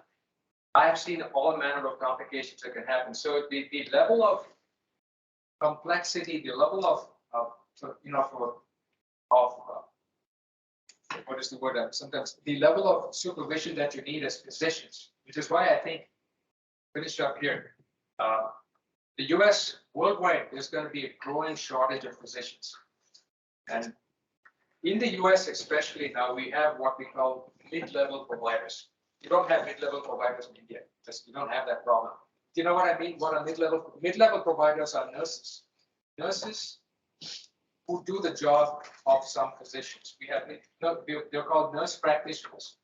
[SPEAKER 2] I have seen all manner of complications that can happen. So the level of complexity, the level of what is the word? Sometimes the level of supervision that you need as physicians, which is why I think, finish up here. The US worldwide, there's going to be a growing shortage of physicians. And in the US, especially now, we have what we call mid-level providers. You don't have mid-level providers in India. You don't have that problem. Do you know what I mean? What are mid-level providers are nurses. Nurses who do the job of some physicians. They're called nurse practitioners.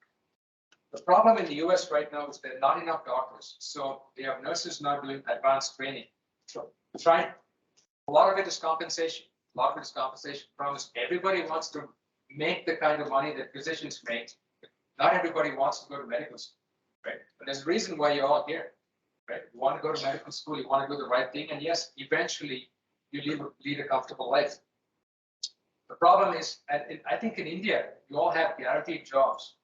[SPEAKER 2] The problem in the US right now is there are not enough doctors. So they have nurses not doing advanced training. So a lot of it is compensation. A lot of it is compensation. Promise. Everybody wants to make the kind of money that physicians make. Not everybody wants to go to medical school, right? But there's a reason why you're all here, right? You want to go to medical school, you want to do the right thing, and yes, eventually you lead a comfortable life. The problem is, I think in India, you all have guaranteed jobs.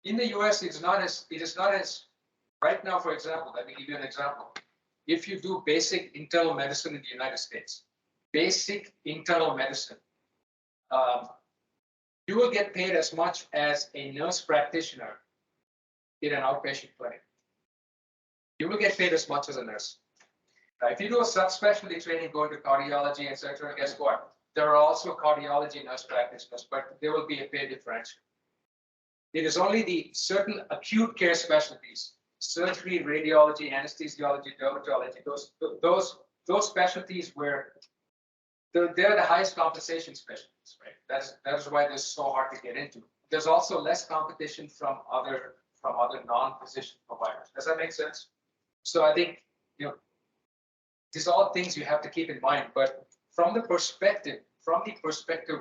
[SPEAKER 2] In the US, it is not as right now, for example, let me give you an example. If you do basic internal medicine in the United States, basic internal medicine, you will get paid as much as a nurse practitioner in an outpatient clinic. You will get paid as much as a nurse. Now, if you do a subspecialty training, going to cardiology, etc., guess what? There are also cardiology nurse practitioners, but there will be a pay differential. It is only the certain acute care specialties, surgery, radiology, anesthesiology, dermatology, those specialties where they're the highest compensation specialties, right? That is why they're so hard to get into. There's also less competition from other non-physician providers. Does that make sense? So I think, you know, these are all things you have to keep in mind. But from the perspective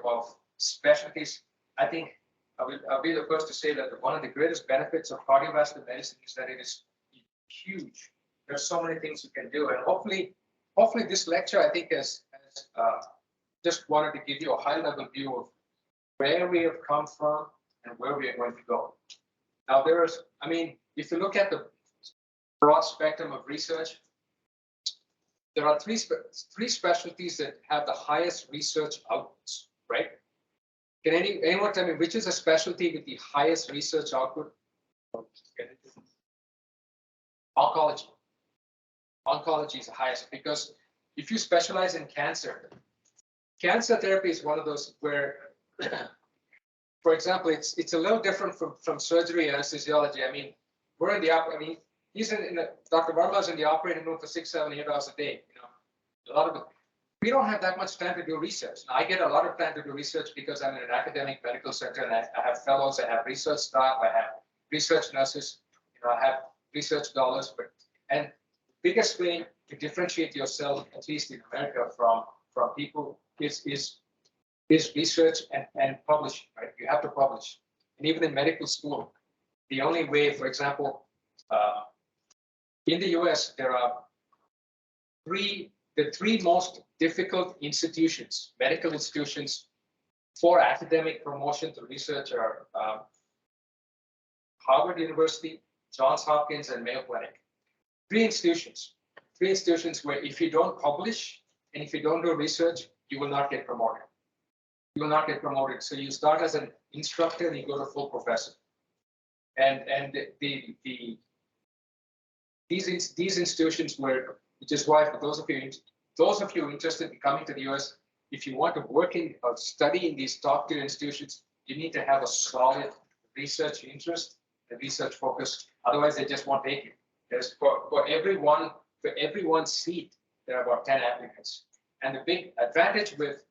[SPEAKER 2] of specialties, I think I'll be the first to say that one of the greatest benefits of cardiovascular medicine is that it is huge. There's so many things you can do, and hopefully this lecture, I think, has just wanted to give you a high-level view of where we have come from and where we are going to go. Now, if you look at the broad spectrum of research, there are three specialties that have the highest research outputs, right? Can anyone tell me which is a specialty with the highest research output? Oncology. Oncology is the highest because if you specialize in cancer therapy is one of those where, for example, it's a little different from surgery and anesthesiology. I mean, we're in the he's Dr. Verma's in the operating room for 6, 7, 8 hours a day. You know, a lot of it. We don't have that much time to do research. Now, I get a lot of time to do research because I'm in an academic medical center and I have fellows, I have research staff, I have research nurses, you know, I have research dollars. And the biggest way to differentiate yourself, at least in America, from people is research and publishing, right? You have to publish. And even in medical school, the only way, for example, in the US, there are the three most difficult institutions, medical institutions for academic promotion to research are Harvard University, Johns Hopkins, and Mayo Clinic. Three institutions where if you don't publish and if you don't do research, you will not get promoted. You will not get promoted. So you start as an instructor and you go to full professor. And these institutions were, which is why for those of you interested in coming to the US, if you want to work in or study in these top tier institutions, you need to have a solid research interest and research focus. Otherwise, they just won't take you. There's for every one seat, there are about 10 applicants. And the big advantage with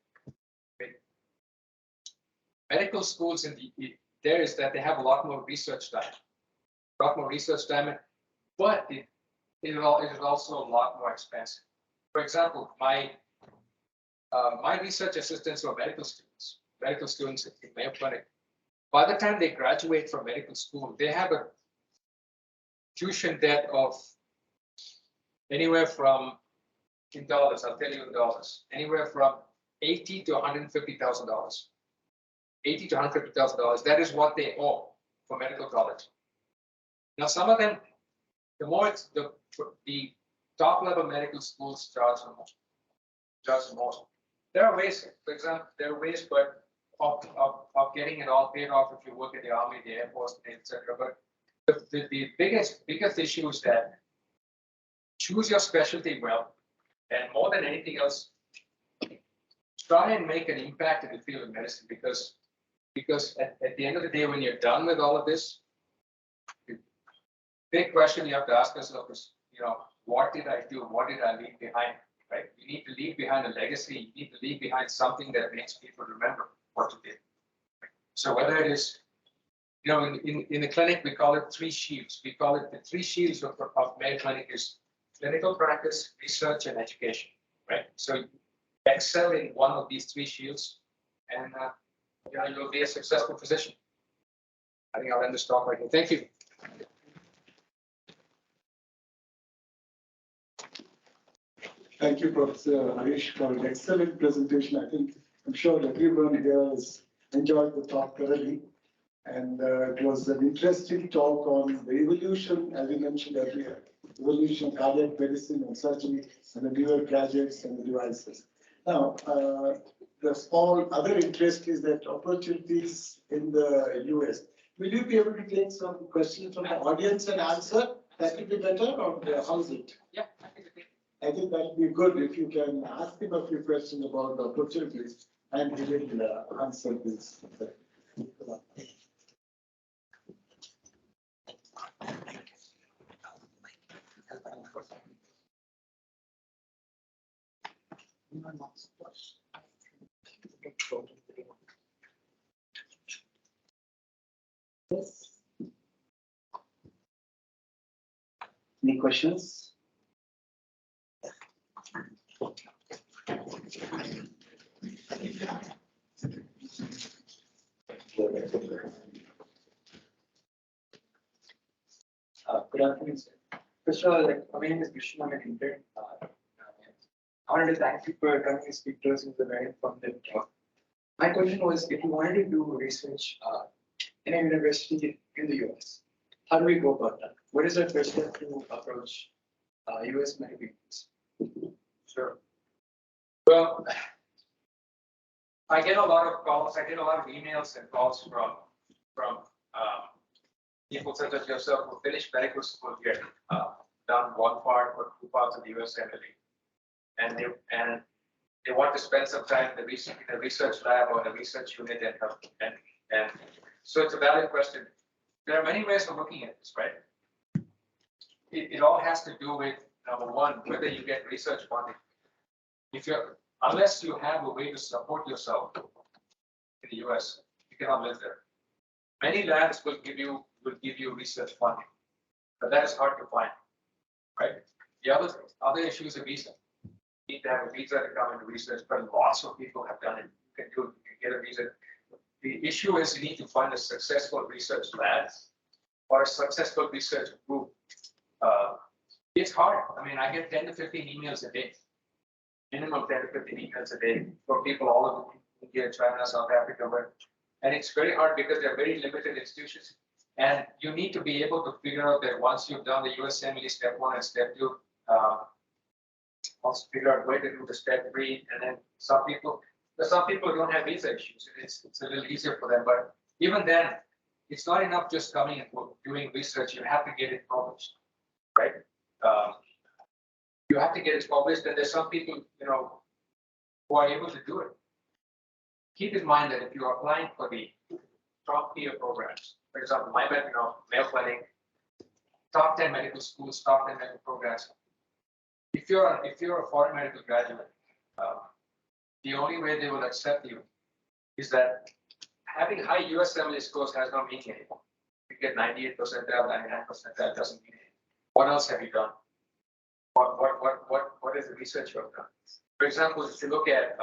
[SPEAKER 2] medical schools there is that they have a lot more research time, but it is also a lot more expensive. For example, my research assistants were medical students in Mayo Clinic. By the time they graduate from medical school, they have a tuition debt of anywhere from, in dollars, I'll tell you in dollars, anywhere from $80,000 to $150,000. $80,000 to $150,000. That is what they owe for medical college. Now, some of them, the top level medical schools charge the most. There are ways, for example, but of getting it all paid off if you work at the Army, the Air Force, etc. But the biggest issue is that choose your specialty well, and more than anything else, try and make an impact in the field of medicine because at the end of the day, when you're done with all of this, the big question you have to ask yourself is, what did I do? What did I leave behind? Right? You need to leave behind a legacy. You need to leave behind something that makes people remember what you did. So whether it is, in the clinic, we call it 3 shields. We call it the 3 shields of Mayo Clinic is clinical practice, research, and education. Right? So you excel in one of these 3 shields, and you'll be a successful physician. I think I'll end this talk right here. Thank you.
[SPEAKER 1] Thank you, Professor Harish, for an excellent presentation. I'm sure everyone here has enjoyed the talk thoroughly. And it was an interesting talk on the evolution, as you mentioned earlier, evolution of cardiac medicine and surgery, and the newer gadgets and the devices. Now, the small other interest is that opportunities in the US. Will you be able to take some questions from the audience and answer? That would be better, or how's it?
[SPEAKER 2] Yeah,
[SPEAKER 1] I think that would be good if you can ask him a few questions about the opportunities and he will answer this. Yes. Any questions?
[SPEAKER 3] Good afternoon, sir. First of all, my name is Krishna. I'm an intern. I wanted to thank you for coming and speak to us. It was a very informative talk. My question was, if you wanted to do research in a university in the US, how do we go about that? What is our first step to approach US medical students?
[SPEAKER 2] Sure. Well, I get a lot of calls. I get a lot of emails and calls from people such as yourself who finished medical school here, done one part or 2 parts of the US MLE, and they want to spend some time in the research lab or the research unit and help. And so it's a valid question. There are many ways of looking at this, right? it all has to do with, number one, whether you get research funding. Unless you have a way to support yourself in the US, you cannot live there. Many labs will give you research funding, but that is hard to find, right? The other issue is a visa. You need to have a visa to come into research, but lots of people have done it. You can get a visa. The issue is you need to find a successful research lab or a successful research group. It's hard. I mean, I get 10 to 15 emails a day, minimum 10 to 15 emails a day from people all over India, China, South Africa, and it's very hard because they're very limited institutions. And you need to be able to figure out that once you've done the USMLE step 1 and step 2, also figure out where to do the step 3, and then some people don't have visa issues. It's a little easier for them, but even then, it's not enough just coming and doing research. You have to get it published, right? You have to get it published, and there's some people, who are able to do it. Keep in mind that if you are applying for the top tier programs, for example, Mayo Clinic, top 10 medical schools, top 10 medical programs. If you're a foreign medical graduate, the only way they will accept you is that having high USMLE scores has no meaning anymore. You get 98%, 99%, that doesn't mean anything. What else have you done? What is the research you have done? For example, if you look at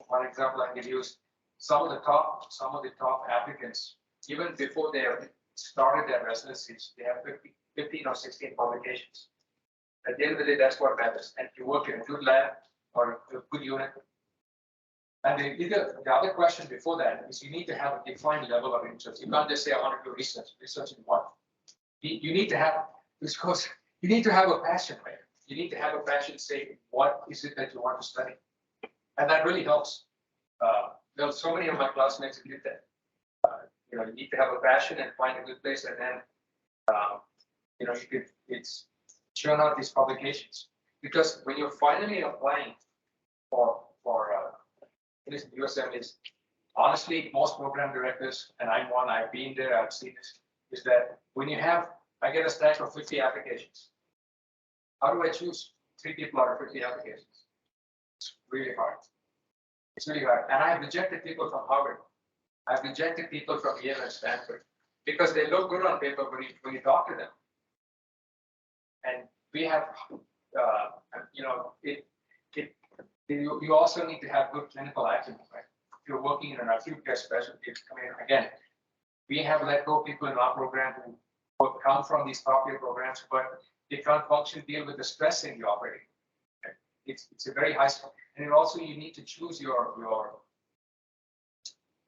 [SPEAKER 2] one example I can use, some of the top applicants, even before they have started their residencies, they have 15 or 16 publications. At the end of the day, that's what matters. And you work in a good lab or a good unit. And the other question before that is you need to have a defined level of interest. You can't just say, I want to do research. Research in what? You need to have, because you need to have a passion, right? You need to have a passion, say, what is it that you want to study? And that really helps. There are so many of my classmates who did that. You need to have a passion and find a good place, and then, it's churn out these publications. Because when you're finally applying for USMLEs, honestly, most program directors, and I'm one, I've been there, I've seen this, is that when I get a stack of 50 applications. How do I choose 3 people out of 50 applications? It's really hard. It's really hard. And I have rejected people from Harvard. I've rejected people from Yale and Stanford because they look good on paper when you talk to them. And we have, you also need to have good clinical acumen, right? If you're working in an acute care specialty, again, we have let go people in our program who come from these top tier programs, but they can't deal with the stress in the operating. Okay? It's a very high score. And also you need to choose your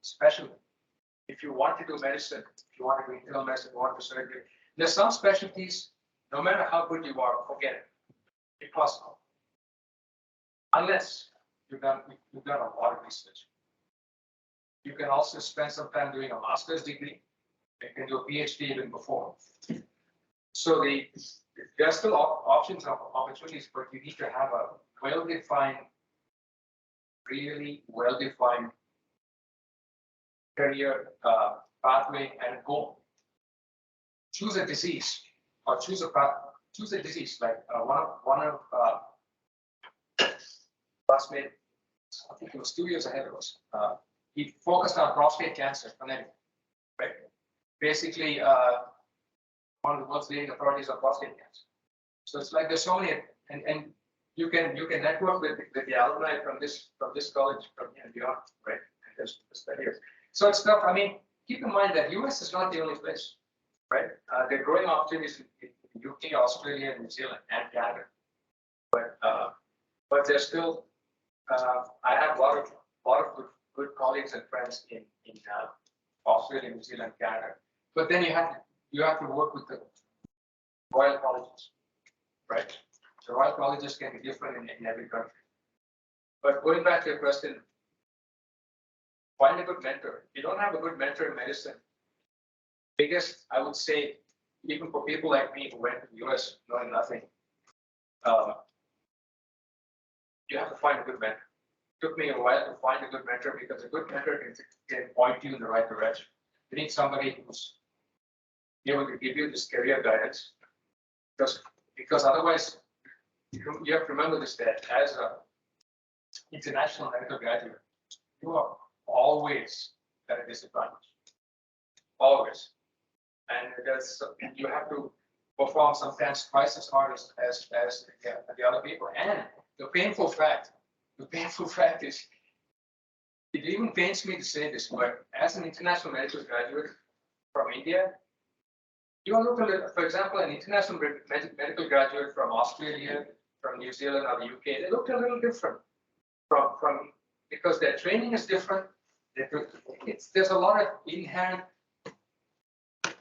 [SPEAKER 2] specialty. If you want to do medicine, if you want to do internal medicine, you want to do surgery, there's some specialties, no matter how good you are, forget it. It's impossible. Unless you've done a lot of research. You can also spend some time doing a master's degree. You can do a PhD even before. So there are still options of opportunities, but you need to have a well-defined, really well-defined career pathway and goal. Choose a disease or choose a disease like one of classmate, I think it was 2 years ahead of us. He focused on prostate cancer, right? Basically, one of the world's leading authorities on prostate cancer. So it's like there's so many, and you can network with the alumni from this college from beyond, right? And there's here. So it's tough. I mean, keep in mind that US is not the only place, right? There are growing opportunities in the UK, Australia, New Zealand, and Canada. But there's still, I have a lot of good colleagues and friends in Australia, New Zealand, Canada. But then you have to work with the royal colleges, right? The royal colleges can be different in every country. But going back to your question, find a good mentor. If you don't have a good mentor in medicine, biggest, I would say, even for people like me who went to the US knowing nothing, you have to find a good mentor. It took me a while to find a good mentor because a good mentor can point you in the right direction. You need somebody who's be able to give you this career guidance. Because otherwise, you have to remember this, that as a international medical graduate, you are always at a disadvantage. Always. And you have to perform sometimes twice as hard as the other people. And the painful fact is, it even pains me to say this, but as an international medical graduate from India, you look a little, for example, an international medical graduate from Australia, from New Zealand or the UK, they look a little different from because their training is different. There's a lot of inherent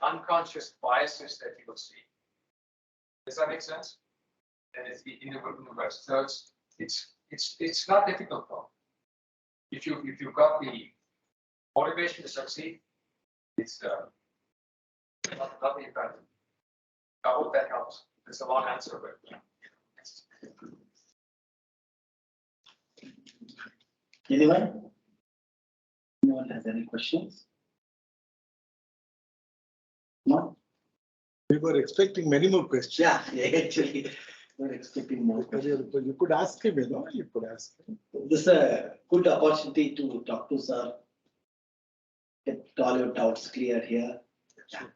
[SPEAKER 2] unconscious biases that you will see. Does that make sense? And it's in the West. So it's not difficult though. If you've got the motivation to succeed, it's not the impact. I hope that helps. It's a long answer, but yeah.
[SPEAKER 4] Anyone? Anyone has any questions? No?
[SPEAKER 1] We were expecting many more questions.
[SPEAKER 4] Yeah, actually, we're expecting more questions.
[SPEAKER 1] You could ask him, you could ask him.
[SPEAKER 4] This is a good opportunity to talk to sir. Get all your doubts clear here. Yeah.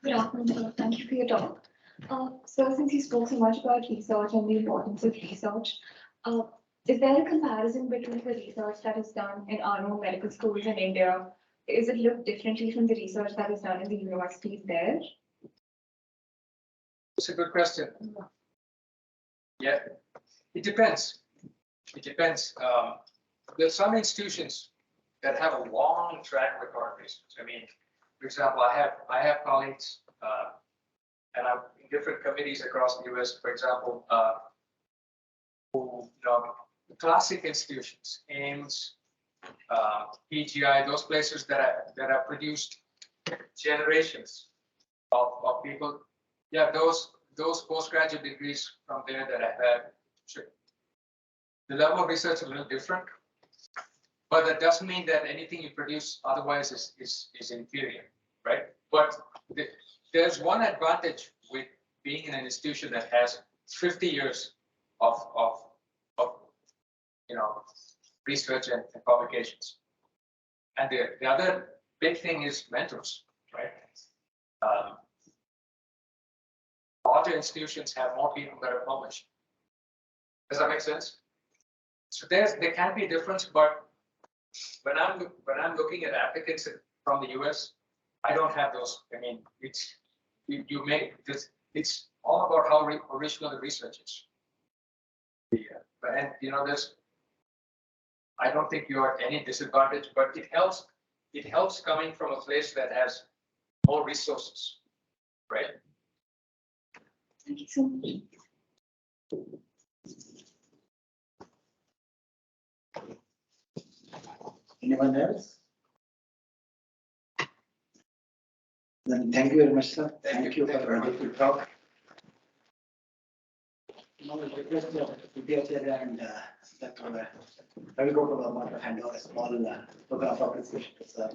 [SPEAKER 5] Good afternoon, sir. Thank you for your talk. So since you spoke so much about research and the importance of research, is there a comparison between the research that is done in our own medical schools in India? Is it look differently from the research that is done in the universities there?
[SPEAKER 2] It's a good question. Yeah, it depends. It depends. There's some institutions that have a long track record of research. I mean, for example, I have colleagues, and I'm in different committees across the US, for example, who, the classic institutions, AIMS, PGI, those places that have produced generations of people. Yeah, those postgraduate degrees from there that I had, the level of research is a little different, but that doesn't mean that anything you produce otherwise is inferior, right? But there's one advantage with being in an institution that has 50 years of research and publications. And the other big thing is mentors, right? Larger institutions have more people that are published. Does that make sense? So there can be a difference, but when I'm looking at applicants from the US, I don't have those. I mean, it's all about how original the research is. Yeah. And I don't think you are at any disadvantage, but it helps coming from a place that has more resources, right?
[SPEAKER 5] Thank you so much.
[SPEAKER 4] Anyone else? Then thank you very much, sir. Thank you for the wonderful talk. Now we request Vidyacharya and Dr. Ravi Gopal to hand over a small program of appreciation to sir.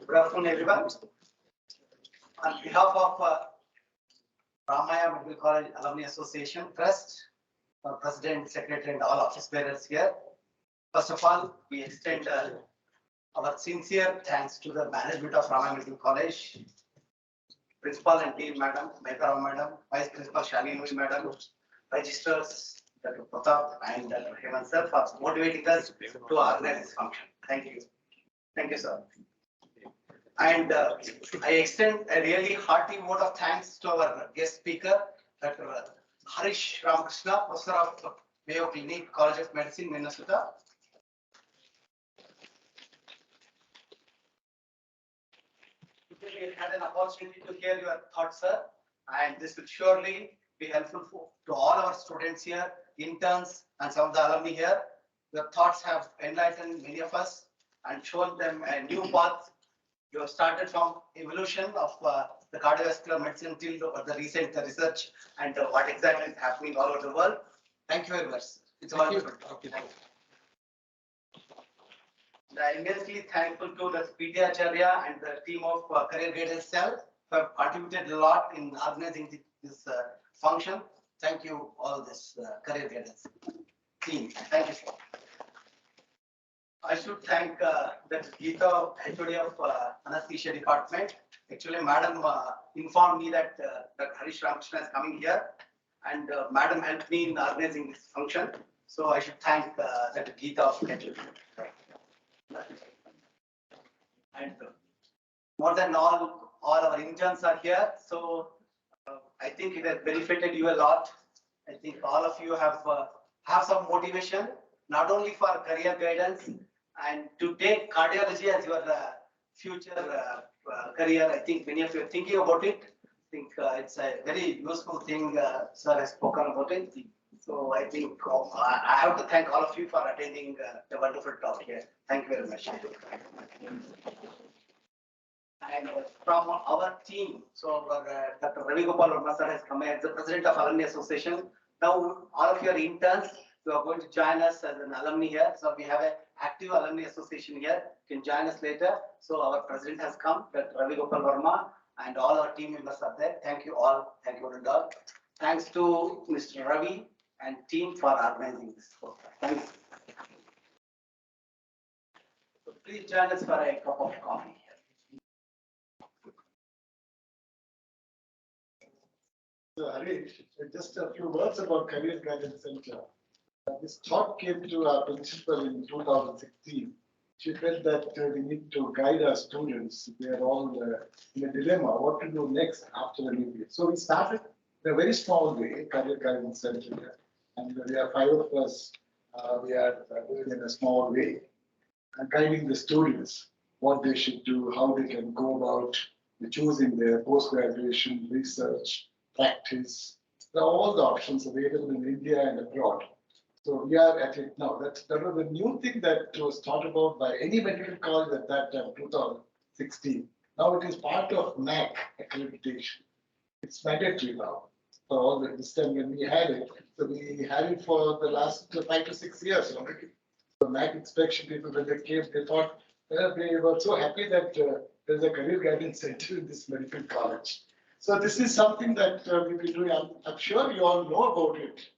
[SPEAKER 4] Good afternoon, everyone. On behalf of Ramaiah Medical College Alumni Association Trust, our President, Secretary, and all office bearers here. First of all, we extend our sincere thanks to the management of Ramaiah Medical College, Principal and Team Madam, Mayo Madam, Vice Principal Shalini Madam, Registrars, Dr. Pratap and Dr. Hemant sir for motivating us to organize this function. Thank you. Thank you, sir. And I extend a really hearty vote of thanks to our guest speaker, Dr. Harish Ramakrishna, Professor of Mayo Clinic, College of Medicine, Minnesota. we had an opportunity to hear your thoughts, sir, and this will surely be helpful to all our students here, interns, and some of the alumni here. Your thoughts have enlightened many of us and shown them a new path. You have started from evolution of the cardiovascular medicine till the recent research and what exactly is happening all over the world. Thank you very much. It's wonderful. Thank you. I'm immensely thankful to the PT Acharya and the team of Career Guidance Cell who have contributed a lot in organizing this function. Thank you, all this Career Guidance team. Thank you, sir. I should thank the Geeta, HOD of Anesthesia Department. Actually, Madam informed me that Harish Ramakrishna is coming here, and Madam helped me in organizing this function. So I should thank that Geeta of HOD. And more than all our interns are here. So I think it has benefited you a lot. I think all of you have some motivation, not only for career guidance and to take cardiology as your future career. I think many of you are thinking about it. I think it's a very useful thing. Sir has spoken about it. So I think I have to thank all of you for attending the wonderful talk here. Thank you very much. And from our team, so Dr. Ravi Gopal Verma sir has come as the president of Alumni Association. Now all of your interns who are going to join us as an alumni here. So we have an active alumni association here. You can join us later. So our president has come, Dr. Ravi Gopal Verma, and all our team members are there. Thank you all. Thank you all. Thanks to Mr. Ravi and team for organizing this program. Thank you. So please join us for a cup of coffee.
[SPEAKER 1] So Harish, just a few words about Career Guidance Center. This thought came to our principal in 2016. She felt that we need to guide our students. They are all in a dilemma, what to do next after the MBA. So we started in a very small way, Career Guidance Center, and we are 5 of us. We are doing in a small way, guiding the students what they should do, how they can go about choosing their post-graduation research, practice. There are all the options available in India and abroad. So we are at it now. That was a new thing that was thought about by any medical college at that time, 2016. Now it is part of MAC accreditation. It's mandatory now for all the this time when we had it. So we had it for the last 5 to 6 years already. So MAC inspection people, when they came, they thought they were so happy that there's a career guidance center in this medical college. So this is something that we'll be doing. I'm sure you all know about it,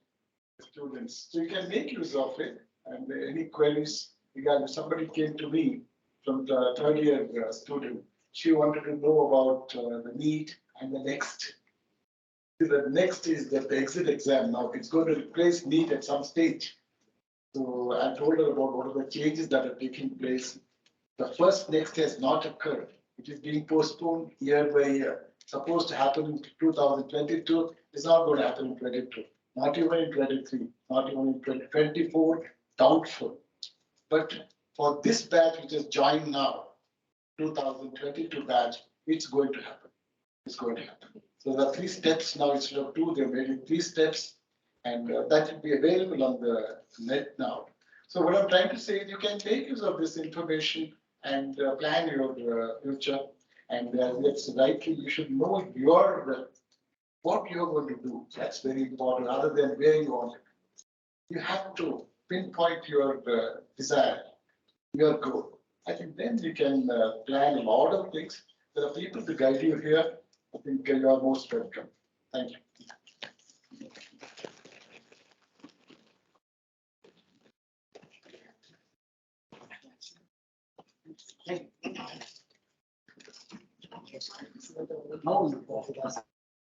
[SPEAKER 1] students. So you can make use of it. And any queries, regarding somebody came to me from the third year student. She wanted to know about the NEET and the next. The next is the exit exam. Now it's going to replace NEET at some stage. So I told her about what are the changes that are taking place. The first next has not occurred. It is being postponed year by year. Supposed to happen in 2022, it's not going to happen in 22, not even in 23, not even in 2024, doubtful. But for this batch which is joined now, 2022 batch, it's going to happen. It's going to happen. So there are 3 steps now instead of 2, they're made in 3 steps, and that will be available on the net now. So what I'm trying to say is you can make use of this information and plan your future. And that's rightly, you should know what you're going to do. That's very important, other than where you want it. You have to pinpoint your desire, your goal. I think then you can plan a lot of things. There are people to guide you here. I think you are most welcome. Thank you. Now you